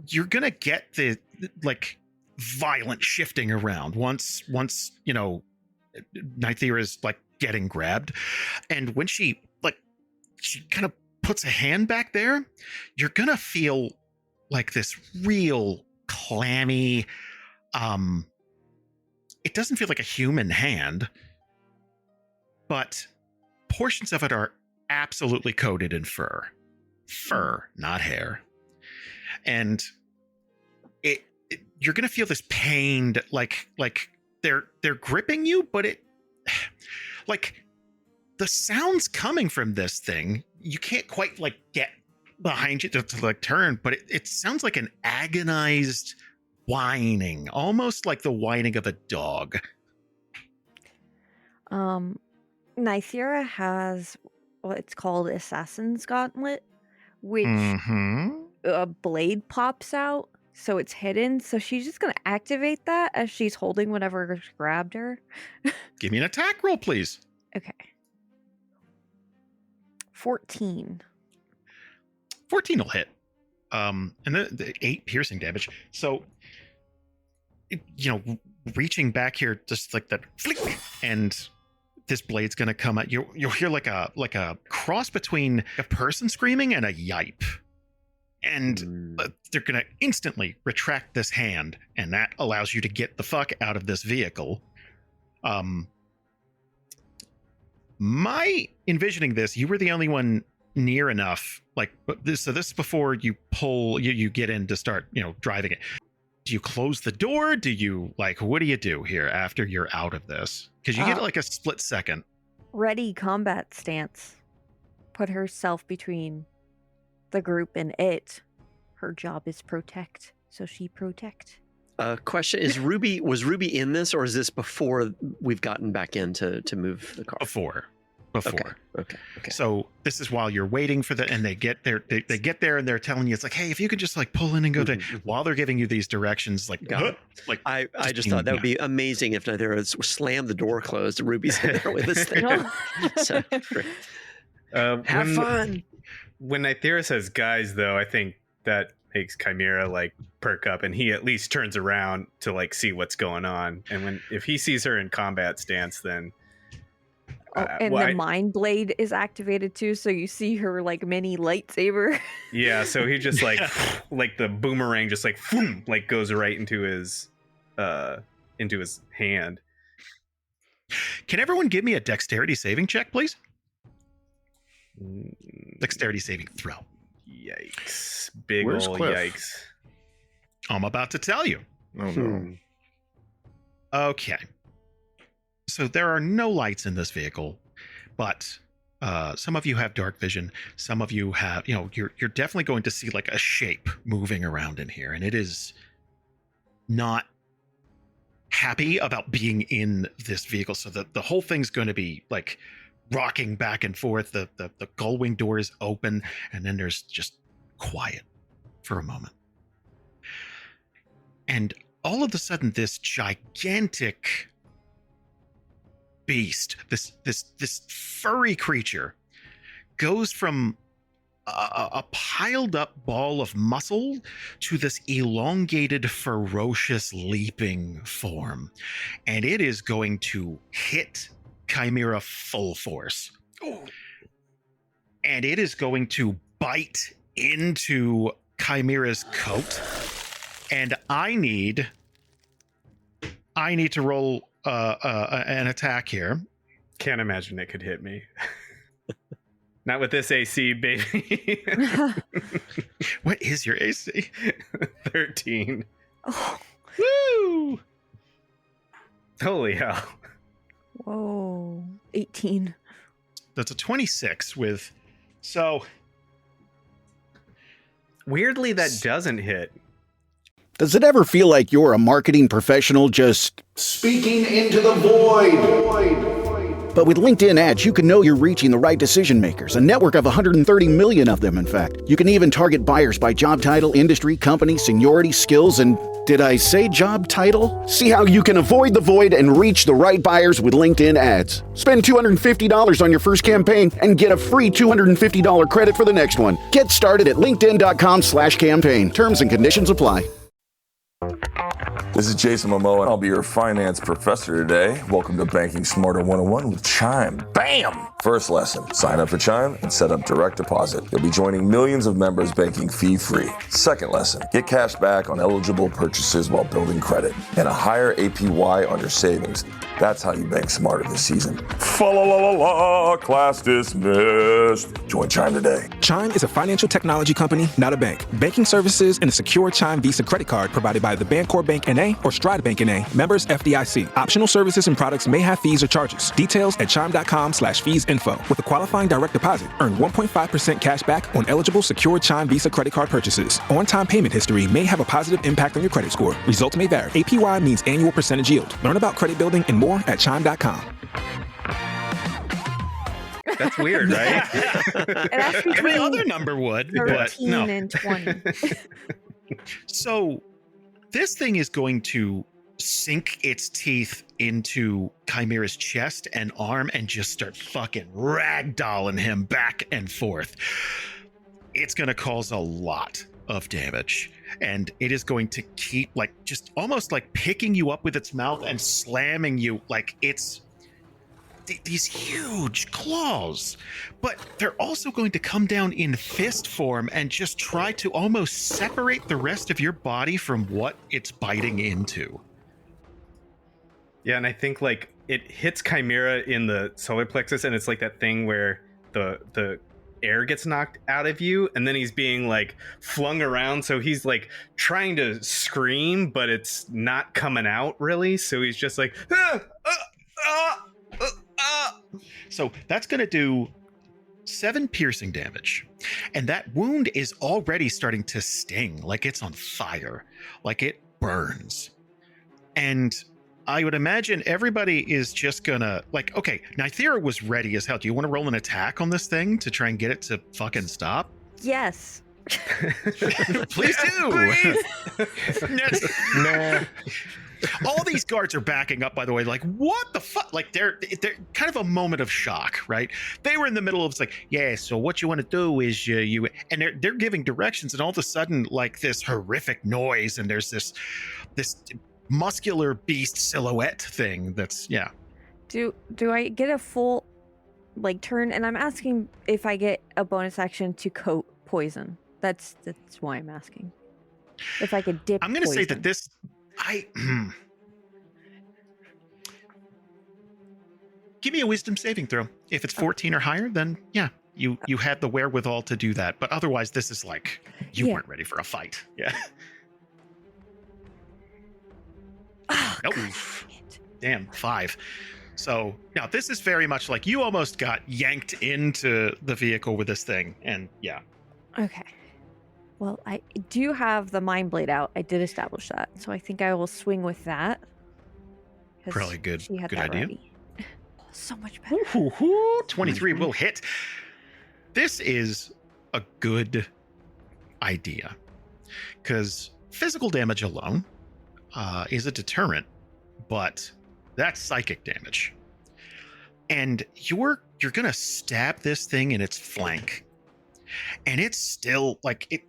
you're gonna get the like violent shifting around once Nythera's like getting grabbed, and when she kind of puts a hand back there, you're gonna feel like this real clammy. It doesn't feel like a human hand, but portions of it are absolutely coated in fur, not hair, and you're gonna feel this pained, like they're gripping you, but like the sounds coming from this thing, you can't quite like get behind you to like turn, but it sounds like an agonized whining, almost like the whining of a dog. Nythera has what's called Assassin's Gauntlet, which a blade pops out, so it's hidden. So she's just gonna activate that as she's holding whatever grabbed her. Give me an attack roll, please. Okay. 14. 14 will hit. And the 8 piercing damage. So, reaching back here, just like that flick, and this blade's gonna come out. You'll hear like a cross between a person screaming and a yipe. And they're gonna instantly retract this hand, and that allows you to get the fuck out of this vehicle. My envisioning this, you were the only one near enough, this is before you pull, you get in to start, driving it. Do you close the door? Do you, what do you do here after you're out of this? Because you get a split second. Ready combat stance. Put herself between the group and it. Her job is protect, so she protect. Question, was Ruby in this, or is this before we've gotten back in to move the car? Before. Okay. So this is while you're waiting for and they get there. They get there and they're telling you, it's like, hey, if you could just pull in and go to, while they're giving you these directions, I just thought that would be amazing if Nythera slammed the door closed and Ruby's in there with this thing. So great. Have fun. When Nythera says guys, though, I think that makes Chimera perk up, and he at least turns around to see what's going on. And if he sees her in combat stance, then the mind blade is activated too, so you see her mini lightsaber. Yeah, so he just the boomerang just goes right into his hand. Can everyone give me a dexterity saving check, please? Dexterity saving throw. Yikes. Big Where's ol' Cliff? yikes. I'm about to tell you. Oh, no. Okay. So there are no lights in this vehicle, but some of you have dark vision. Some of you have, you're definitely going to see a shape moving around in here, and it is not happy about being in this vehicle. So the whole thing's going to be rocking back and forth. The gullwing door is open, and then there's just quiet for a moment. And all of a sudden, this gigantic beast, this furry creature, goes from a piled up ball of muscle to this elongated, ferocious, leaping form. And it is going to hit Chimera full force. And it is going to bite into Chimera's coat. And I need to roll an attack here. Can't imagine it could hit me. Not with this AC, baby. What is your AC? 13. Oh. Woo! Holy hell. Whoa. 18. That's a 26 with... So... Weirdly, that doesn't hit. Does it ever feel like you're a marketing professional just speaking into the void? But with LinkedIn ads, you can know you're reaching the right decision makers, a network of 130 million of them, in fact. You can even target buyers by job title, industry, company, seniority, skills, and did I say job title? See how you can avoid the void and reach the right buyers with LinkedIn ads. Spend $250 on your first campaign and get a free $250 credit for the next one. Get started at linkedin.com/campaign. Terms and conditions apply. This is Jason Momoa, and I'll be your finance professor today. Welcome to Banking Smarter 101 with Chime. Bam! First lesson, sign up for Chime and set up direct deposit. You'll be joining millions of members banking fee-free. Second lesson, get cash back on eligible purchases while building credit and a higher APY on your savings. That's how you bank smarter this season. Fa-la-la-la-la, class dismissed. Join Chime today. Chime is a financial technology company, not a bank. Banking services and a secure Chime Visa credit card provided by the Bancorp Bank N.A. NA, or Stride Bank NA, members FDIC. Optional services and products may have fees or charges. Details at chime.com/fees-info. With a qualifying direct deposit, earn 1.5% cash back on eligible secured Chime Visa credit card purchases. On-time payment history may have a positive impact on your credit score. Results may vary. APY means annual percentage yield. Learn about credit building and more at chime.com. That's weird, right? Every other number would, but 13 no. and 20. So this thing is going to sink its teeth into Chimera's chest and arm and just start fucking ragdolling him back and forth. It's going to cause a lot of damage, and it is going to keep like just almost like picking you up with its mouth and slamming you like it's these huge claws, but they're also going to come down in fist form and just try to almost separate the rest of your body from what it's biting into. Yeah, and I think like it hits Chimera in the solar plexus, and it's like that thing where the air gets knocked out of you, and then he's being like flung around, so he's like trying to scream, but it's not coming out really, so he's just like So that's going to do 7 piercing damage. And that wound is already starting to sting, like it's on fire, like it burns. And I would imagine everybody is just gonna, like, okay, Nythera was ready as hell. Do you want to roll an attack on this thing to try and get it to fucking stop? Yes. Please do. Please. Nah. All these guards are backing up, by the way, like, what the fuck? Like, they're kind of a moment of shock, right? They were in the middle of, it's like, yeah, so what you want to do is you and they're giving directions, and all of a sudden, like, this horrific noise, and there's this muscular beast silhouette thing that's, yeah. Do I get a full, like, turn? And I'm asking if I get a bonus action to coat poison. That's why I'm asking. If I could dip I'm going to say poison. that this... Give me a wisdom saving throw. If it's 14 or higher, then yeah, you had the wherewithal to do that. But otherwise, this is like, you weren't ready for a fight. Yeah. Nope. Damn, 5. So now this is very much like you almost got yanked into the vehicle with this thing. And yeah. Okay. Well, I do have the Mind Blade out. I did establish that. So I think I will swing with that. Probably good. She had Good that idea. ready. So much better. 23 will hit. This is a good idea because physical damage alone is a deterrent, but that's psychic damage. And you're gonna stab this thing in its flank, and it's still like it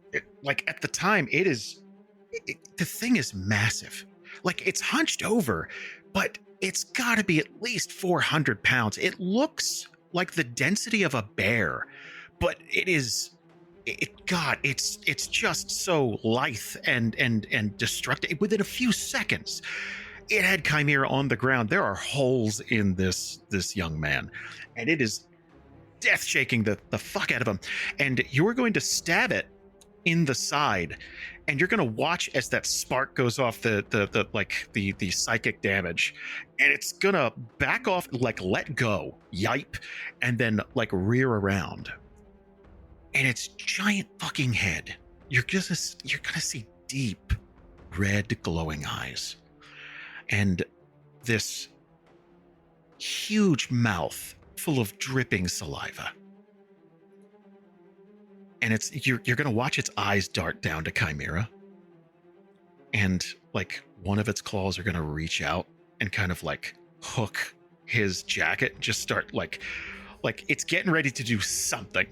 like at the time the thing is massive. Like it's hunched over, but it's got to be at least 400 pounds. It looks like the density of a bear, but it's just so lithe and destructive. Within a few seconds, it had Chimera on the ground. There are holes in this young man, and it is death shaking the fuck out of him. And you're going to stab it in the side, and you're going to watch as that spark goes off the psychic damage, and it's going to back off, like let go, yipe, and then like rear around. And its giant fucking head, you're going to see deep red glowing eyes and this huge mouth full of dripping saliva. And you're going to watch its eyes dart down to Chimera, and like one of its claws are going to reach out and kind of like hook his jacket and just start like it's getting ready to do something.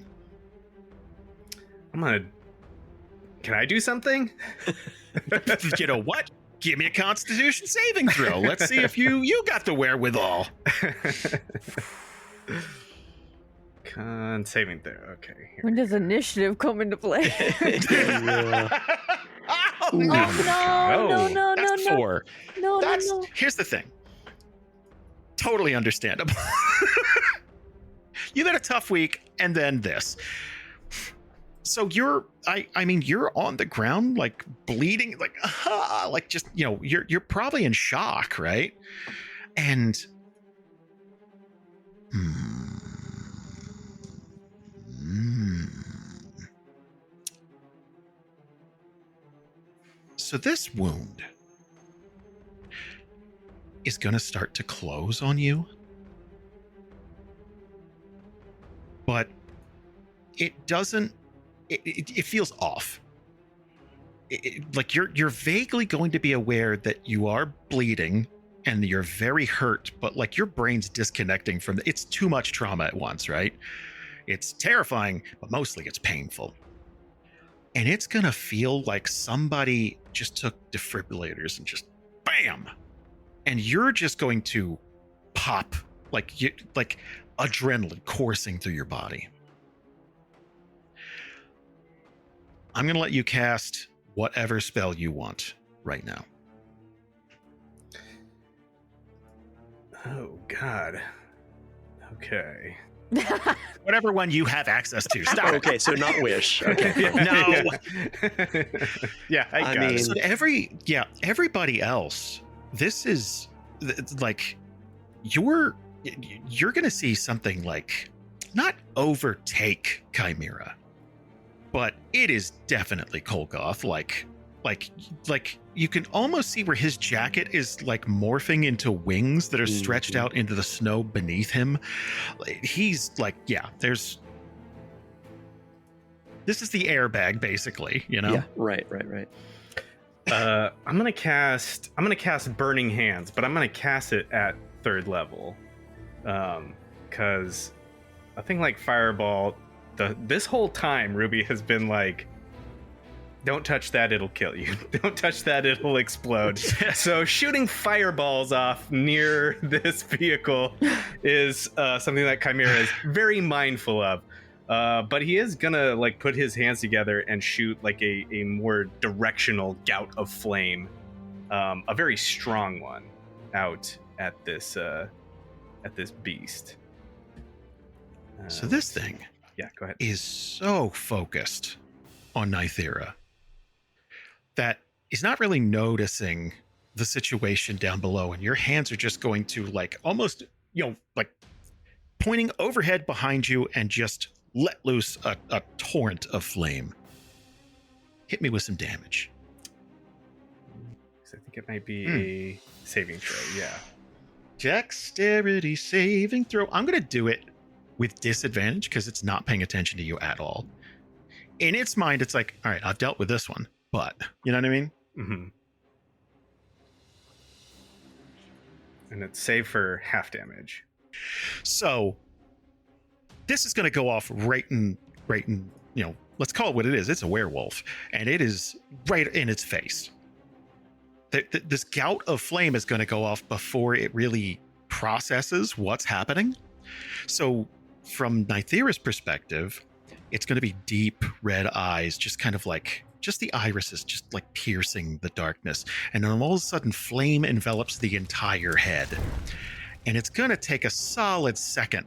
Can I do something? You know what? Give me a Constitution saving throw. Let's see if you got the wherewithal. Con saving throw. Okay. When does initiative come into play? No. That's 4. No. Here's the thing. Totally understandable. You've had a tough week, and then this. So you're on the ground, like bleeding, like just, you're probably in shock, right? And so this wound is going to start to close on you, but it doesn't. It feels off. Like you're vaguely going to be aware that you are bleeding and you're very hurt, but like your brain's disconnecting from it's too much trauma at once, right? It's terrifying, but mostly it's painful. And it's gonna feel like somebody just took defibrillators and just bam, and you're just going to pop like adrenaline coursing through your body. I'm gonna let you cast whatever spell you want right now. Oh God. Okay. Whatever one you have access to. Stop. Okay, so not wish. Okay. No. Yeah, I got it. So everybody else, this is like you're gonna see something like not overtake Chimera, but it is definitely Kolgoth. Like you can almost see where his jacket is like morphing into wings that are stretched out into the snow beneath him. He's like, this is the airbag, basically, Yeah, right. I'm gonna cast Burning Hands, but I'm gonna cast it at 3rd level. Because I think like Fireball, this whole time Ruby has been like, don't touch that, it'll kill you. Don't touch that, it'll explode. So shooting fireballs off near this vehicle is something that Chimera is very mindful of. But he is gonna like put his hands together and shoot like a more directional gout of flame, a very strong one, out at this beast. So this thing, go ahead, is so focused on Nythera that he's not really noticing the situation down below, and your hands are just going to like almost, like pointing overhead behind you and just let loose a torrent of flame. Hit me with some damage. I think it might be a saving throw, yeah. Dexterity saving throw. I'm going to do it with disadvantage because it's not paying attention to you at all. In its mind, it's like, all right, I've dealt with this one, but you know what I mean? Mm-hmm. And it's save for half damage. So this is going to go off right in, let's call it what it is. It's a werewolf, and it is right in its face. This gout of flame is going to go off before it really processes what's happening. So from Nythera's perspective, it's going to be deep red eyes, just kind of like, just the irises just like piercing the darkness. And then all of a sudden flame envelops the entire head. And it's going to take a solid second.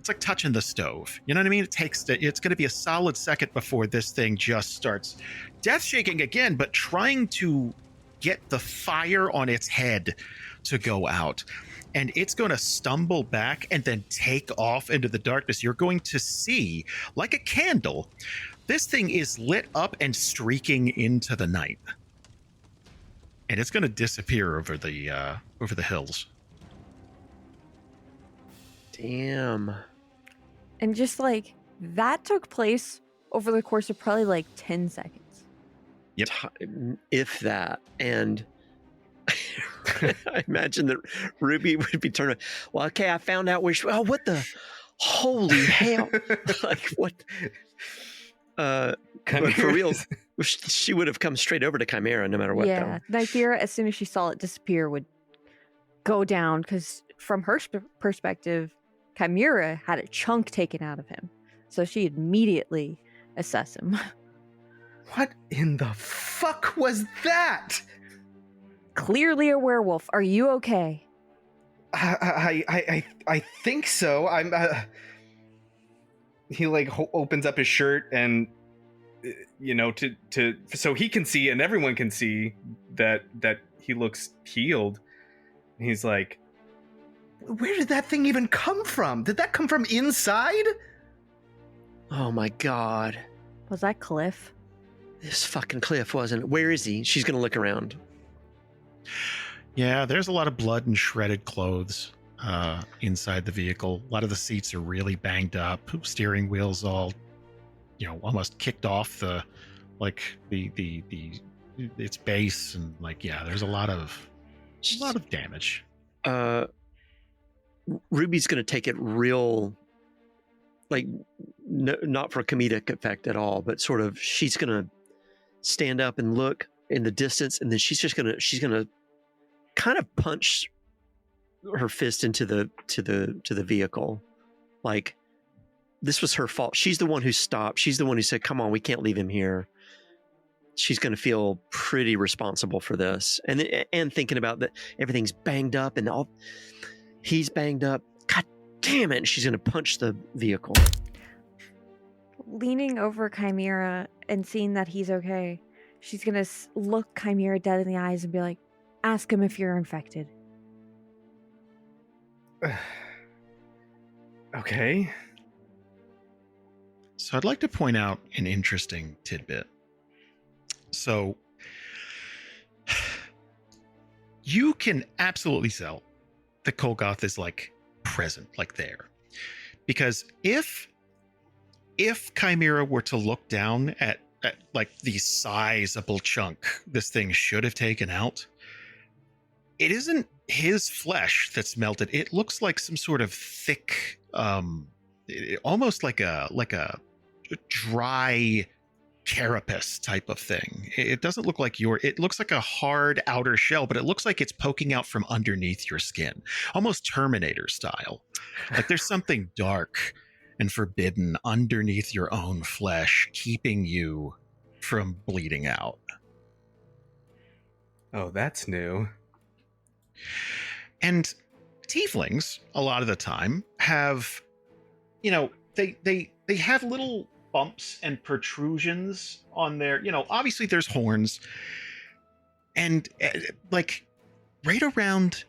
It's like touching the stove. You know what I mean? It's going to be a solid second before this thing just starts death shaking again, but trying to get the fire on its head to go out. And it's going to stumble back and then take off into the darkness. You're going to see, like a candle, this thing is lit up and streaking into the night. And it's going to disappear over the hills. Damn. And just like that took place over the course of probably like 10 seconds. Yep. If that. And I imagine that Ruby would be turning, well, okay, I found out what the holy hell. Like what? But for real, she would have come straight over to Chimera no matter what. Yeah, Nythera, as soon as she saw it disappear, would go down because from her perspective, Chimera had a chunk taken out of him. So she immediately assessed him. What in the fuck was that? Clearly a werewolf. Are you okay? I think so. I'm. He like opens up his shirt and so he can see and everyone can see that he looks healed. He's like, where did that thing even come from? Did that come from inside? Oh my god. Was that Cliff? This fucking Cliff, wasn't it? Where is he? She's gonna look around. Yeah, there's a lot of blood and shredded clothes inside the vehicle. A lot of the seats are really banged up. Steering wheel's all, almost kicked off its base, and there's a lot of damage. Ruby's gonna take it real, not for comedic effect at all, but sort of she's gonna stand up and look in the distance, and then she's gonna kind of punch her fist into the vehicle. Like, this was her fault. She's the one who stopped. She's the one who said, come on, we can't leave him here. She's going to feel pretty responsible for this. And thinking about that everything's banged up and he's banged up. God damn it. And she's going to punch the vehicle. Leaning over Chimera and seeing that he's okay, she's going to look Chimera dead in the eyes and be like, ask him if you're infected. Okay. So I'd like to point out an interesting tidbit. So you can absolutely tell that Kolgoth is present, there. Because if Chimera were to look down at the sizable chunk this thing should have taken out, it isn't his flesh that's melted. It looks like some sort of thick, almost like a dry carapace type of thing. It doesn't look like it looks like a hard outer shell, but it looks like it's poking out from underneath your skin, almost Terminator style. Like there's something dark and forbidden underneath your own flesh, keeping you from bleeding out. Oh, that's new. And tieflings, a lot of the time, have, they have little bumps and protrusions on their, obviously there's horns, and right around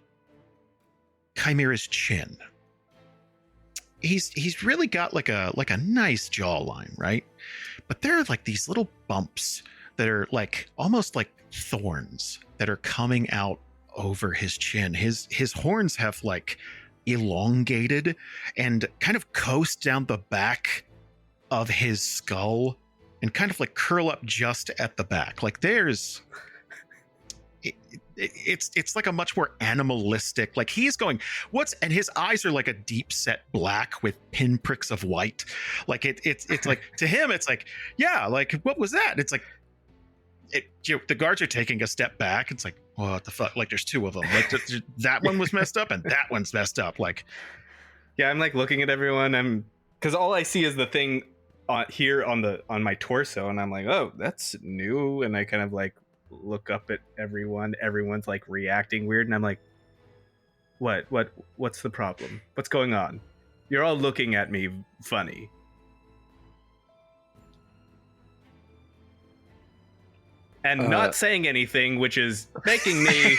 Chimera's chin. He's really got like a nice jawline, right? But there are these little bumps that are almost like thorns that are coming out over his chin. His horns have elongated and kind of coast down the back of his skull and kind of curl up just at the back. There's it's like a much more animalistic, he's going, and his eyes are like a deep set black with pinpricks of white. It's like, to him, it's like, yeah, what was that? It's like, the guards are taking a step back. It's like, what the fuck? There's two of them. That one was messed up and that one's messed up. Yeah, I'm looking at everyone. Because all I see is the thing here on my torso, and I'm like, oh, that's new. And I kind of look up at everyone. Everyone's reacting weird, and I'm like, what's the problem? What's going on? You're all looking at me funny. And not saying anything, which is making me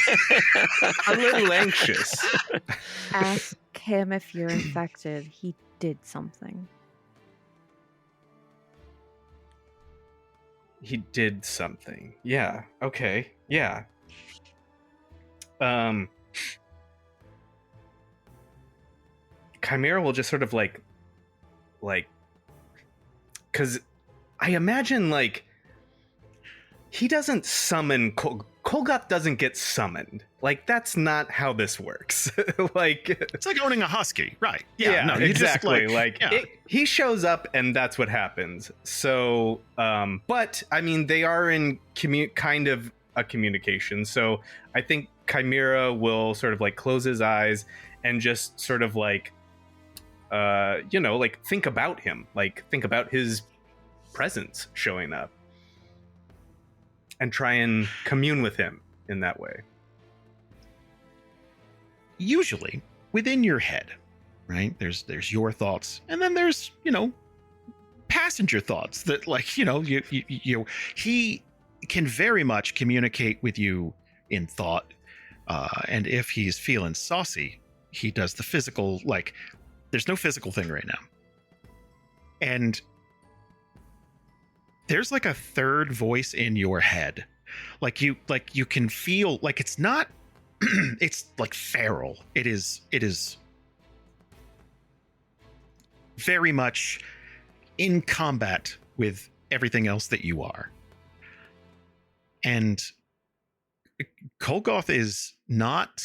a little anxious. Ask him if you're infected. He did something. He did something. Yeah. Okay. Yeah. Chimera will just sort of because I imagine he doesn't summon Kolgoth doesn't get summoned. That's not how this works. It's like owning a husky, right? Yeah, no, exactly. Just he shows up and that's what happens. So, but I mean, they are in kind of a communication. So I think Chimera will sort of close his eyes and just sort of think about him, think about his presence showing up. And try and commune with him in that way. Usually within your head, right? There's your thoughts, and then there's, passenger thoughts that, like, he can very much communicate with you in thought. And if he's feeling saucy, he does the physical, like, there's no physical thing right now. And there's like a third voice in your head. Like you can feel like it's not, it's like feral. It is very much in combat with everything else that you are. And Kolgoth is not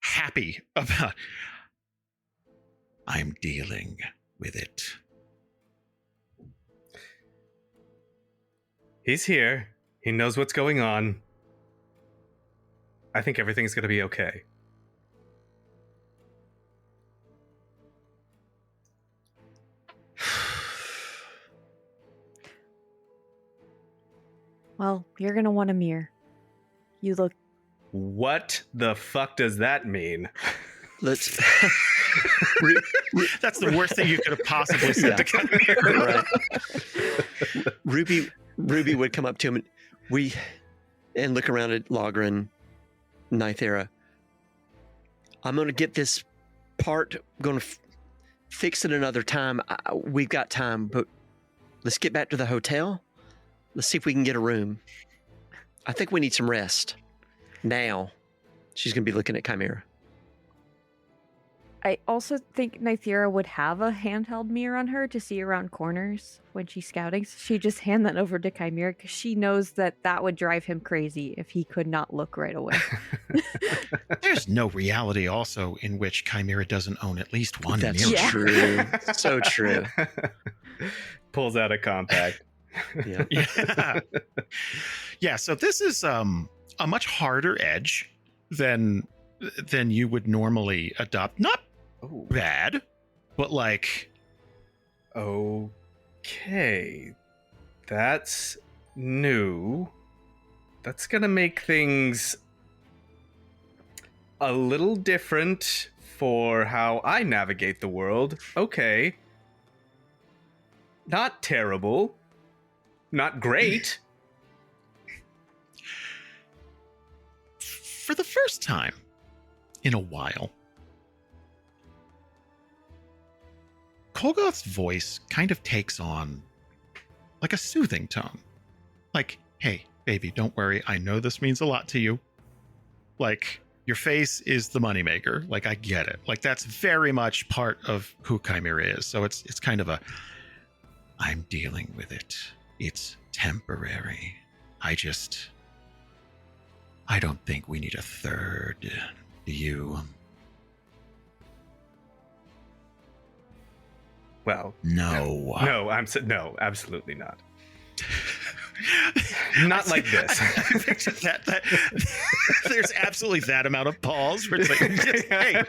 happy about, I'm dealing with it. He's here. He knows what's going on. I think everything's going to be okay. Well, you're going to want a mirror. You look... What the fuck does that mean? Let's... That's the worst thing you could have possibly said to Chimera. Right. Ruby would come up to him and look around at Logrhyn, Nythera. I'm going to get this part, going to fix it another time. We've got time, but let's get back to the hotel. Let's see if we can get a room. I think we need some rest. Now, she's going to be looking at Chimera. I also think Nythera would have a handheld mirror on her to see around corners when she's scouting. So she'd just hand that over to Chimera because she knows that would drive him crazy if he could not look right away. There's no reality also in which Chimera doesn't own at least one mirror. That's true. So true. Pulls out a compact. Yeah. Yeah, so this is a much harder edge than you would normally adopt. Not bad, but like... Okay. That's new. That's gonna make things a little different for how I navigate the world. Okay. Not terrible. Not great. For the first time in a while, Kolgoth's voice kind of takes on like a soothing tone. Like, hey, baby, don't worry. I know this means a lot to you. Like, your face is the moneymaker. Like, I get it. Like, that's very much part of who Chimera is. So it's kind of a, I'm dealing with it. It's temporary. I don't think we need a third. Do you? Well, no. No, absolutely not. Not like this. I picture that there's absolutely that amount of pause where it's like, hey.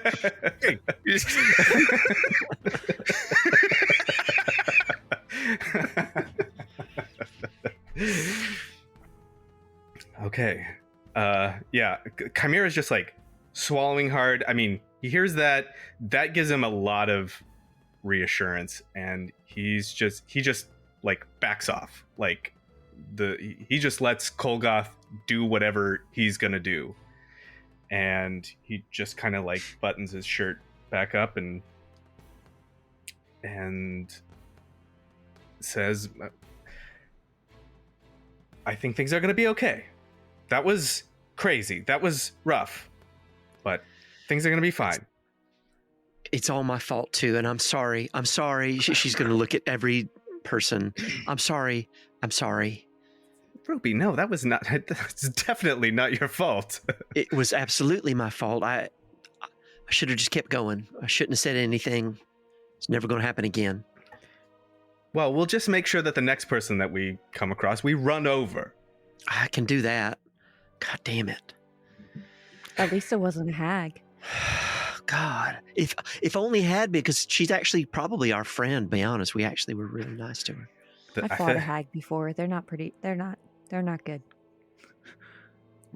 Okay. Yeah, Chimera's just like swallowing hard. I mean, he hears that gives him a lot of reassurance, and he just like backs off. Like he just lets Kolgoth do whatever he's gonna do, and he just kind of like buttons his shirt back up and says, I think things are gonna be okay. That was crazy. That was rough, but things are going to be fine. It's all my fault too, and I'm sorry. I'm sorry. She's going to look at every person. I'm sorry. Ruby, no, that's definitely not your fault. It was absolutely my fault. I should have just kept going. I shouldn't have said anything. It's never going to happen again. Well, we'll just make sure that the next person that we come across, we run over. I can do that. God damn it. At least it wasn't a hag. God. If only had, because she's actually probably our friend, to be honest. We actually were really nice to her. I fought a hag before. They're not good.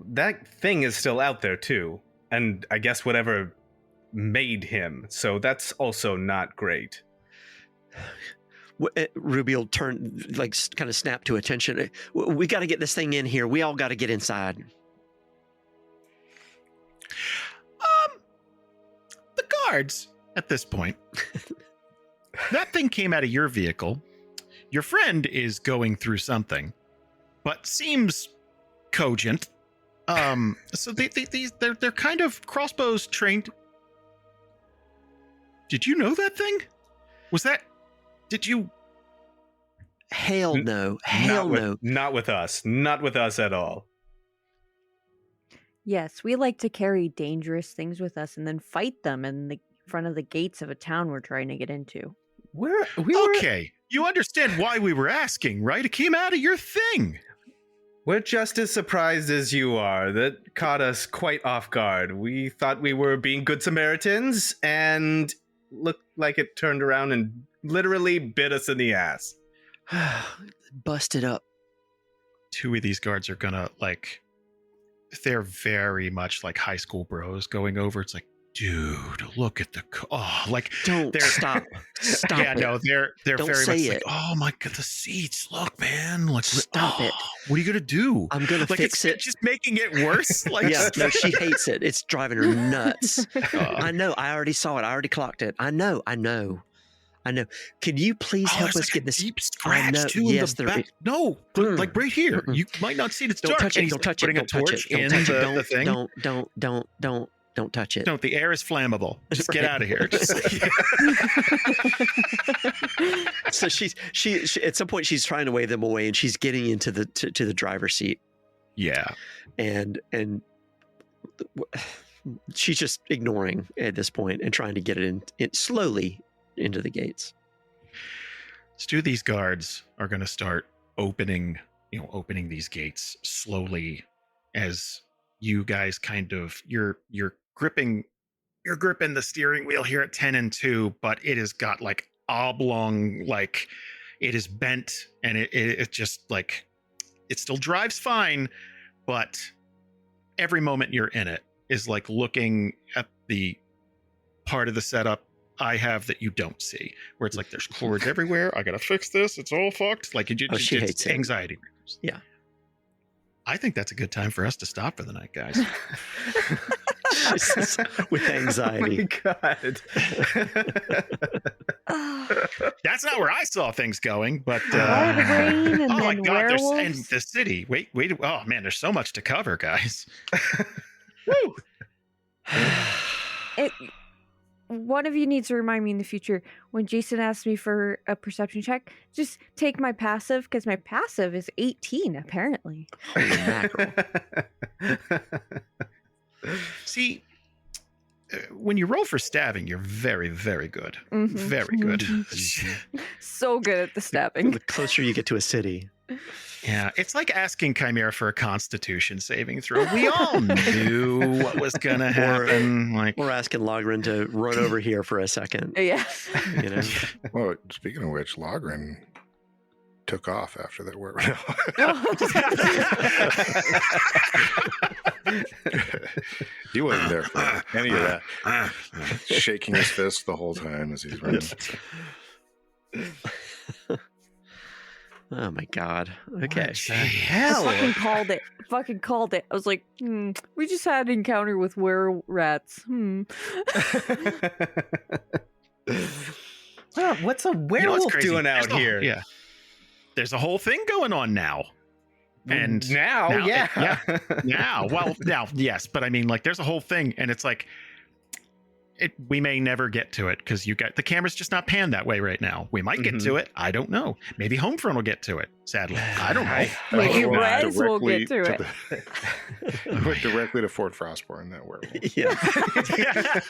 That thing is still out there too. And I guess whatever made him. So that's also not great. Ruby will turn, like, kind of snap to attention. We got to get this thing in here. We all got to get inside. The guards, at this point, that thing came out of your vehicle. Your friend is going through something, but seems cogent. So they're kind of crossbows trained. Did you know that thing? Did you? Hell no. Hell no. Not with us. Not with us at all. Yes, we like to carry dangerous things with us and then fight them in the front of the gates of a town we're trying to get into. Okay, you understand why we were asking, right? It came out of your thing. We're just as surprised as you are. That caught us quite off guard. We thought we were being good Samaritans, and looked like it turned around and literally bit us in the ass. Busted up. 2 of these guards are gonna, like, they're very much like high school bros going over. It's like, dude, look at the don't stop. Yeah, it. no, they're Don't very say much it. like, oh my god, the seats, look, man, like, Stop it. What are you gonna do? I'm gonna like, fix it. Just making it worse. Like, Yeah, no, she hates it. It's driving her nuts. I know. I already saw it. I already clocked it. I know. Can you please help there's us like get a this? deep scratch too Yes, in the there back. is. No, like right here. You might not see it. It's Don't dark. touch and it. he's, Don't like, touch it. putting Don't a touch torch it. in Don't touch it. the thing. Don't touch it. Don't. The air is flammable. Just get out of here. So she at some point she's trying to wave them away, and she's getting into the to the driver's seat. Yeah, and she's just ignoring at this point and trying to get it in slowly into the gates. So these guards are going to start opening these gates slowly as you guys kind of you're gripping the steering wheel here at 10 and 2, but it has got like oblong, like it is bent, and it just like it still drives fine, but every moment you're in it is like looking at the part of the setup I have that you don't see, where it's like there's cords everywhere. I gotta fix this. It's all fucked. Like she hates it. Anxiety. Yeah. I think that's a good time for us to stop for the night, guys. With anxiety. Oh my God. That's not where I saw things going, but rain and oh my then God, werewolves. and the city. Wait, oh man, there's so much to cover, guys. Woo! One of you needs to remind me in the future when Jason asks me for a perception check, just take my passive, because my passive is 18 apparently. Holy mackerel. See, when you roll for stabbing, you're very, very good. Mm-hmm. Very good. So good at the stabbing. The closer you get to a city. Yeah, it's like asking Chimera for a Constitution saving throw. We all knew what was gonna happen. We're asking Logrhyn to run over here for a second. Yeah. You know. Well, speaking of which, Logrhyn took off after that werewolf. He wasn't there for any of that. Shaking his fist the whole time as he's running. Oh my God. Okay. Hell. I fucking called it. I was like, we just had an encounter with were-rats. Well, what's a werewolf doing out here? Yeah. There's a whole thing going on now. And now, yeah. Now. Well, now, yes. But I mean, like, there's a whole thing, and it's like, we may never get to it because the camera's just not panned that way right now. We might get to it. I don't know. Maybe Homefront will get to it. Sadly, I don't know. Maybe Rez will get to it. Went directly to Fort Frostbourne, that werewolf. Yeah.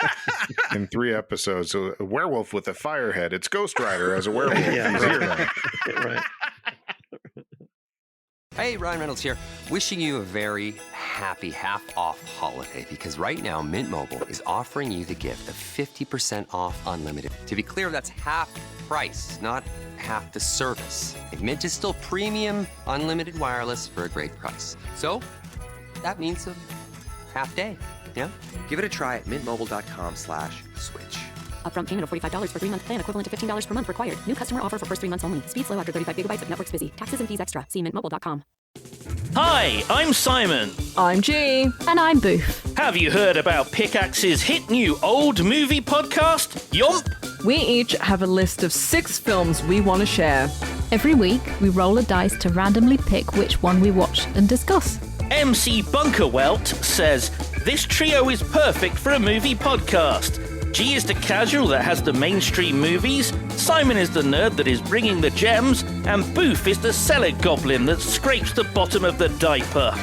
In 3 episodes, a werewolf with a fire head. It's Ghost Rider as a werewolf. Yeah, He's here now. Right. Hey, Ryan Reynolds here. Wishing you a very happy half-off holiday, because right now Mint Mobile is offering you the gift of 50% off unlimited. To be clear, that's half price, not half the service. Like, Mint is still premium unlimited wireless for a great price. So that means a half day, yeah? Give it a try at mintmobile.com/switch. Upfront payment of $45 for 3-month plan equivalent to $15 per month required. New customer offer for first 3 months only. Speed slow after 35 gigabytes if network's busy. Taxes and fees extra. See mintmobile.com. Hi, I'm Simon. I'm G. And I'm Boof. Have you heard about Pickaxe's hit new old movie podcast, Yomp? We each have a list of 6 films we want to share. Every week, we roll a dice to randomly pick which one we watch and discuss. MC Bunkerwelt says, this trio is perfect for a movie podcast. G is the casual that has the mainstream movies, Simon is the nerd that is bringing the gems, and Boof is the salad goblin that scrapes the bottom of the diaper.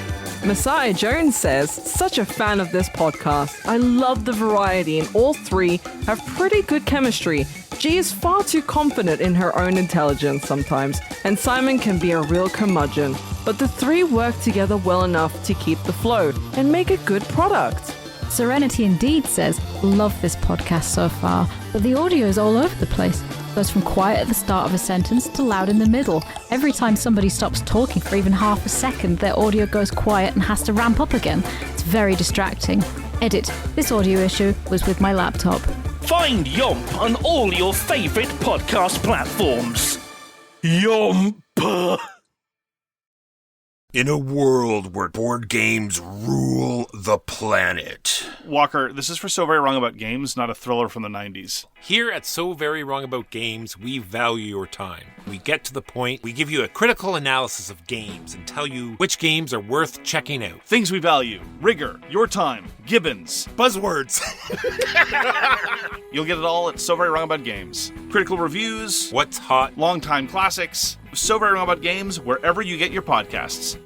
Messiah Jones says, such a fan of this podcast. I love the variety and all 3 have pretty good chemistry. G is far too confident in her own intelligence sometimes, and Simon can be a real curmudgeon. But the 3 work together well enough to keep the flow and make a good product. Serenity Indeed says, love this podcast so far, but the audio is all over the place. Goes from quiet at the start of a sentence to loud in the middle. Every time somebody stops talking for even half a second, their audio goes quiet and has to ramp up again. It's very distracting. Edit. This audio issue was with my laptop. Find Yomp on all your favourite podcast platforms. Yomp! In a world where board games rule the planet. Walker, this is for So Very Wrong About Games, not a thriller from the 90s. Here at So Very Wrong About Games, we value your time. We get to the point, we give you a critical analysis of games and tell you which games are worth checking out. Things we value: rigor, your time, Gibbons, buzzwords. You'll get it all at So Very Wrong About Games. Critical reviews, what's hot, longtime classics. So Very Wrong About Games, wherever you get your podcasts.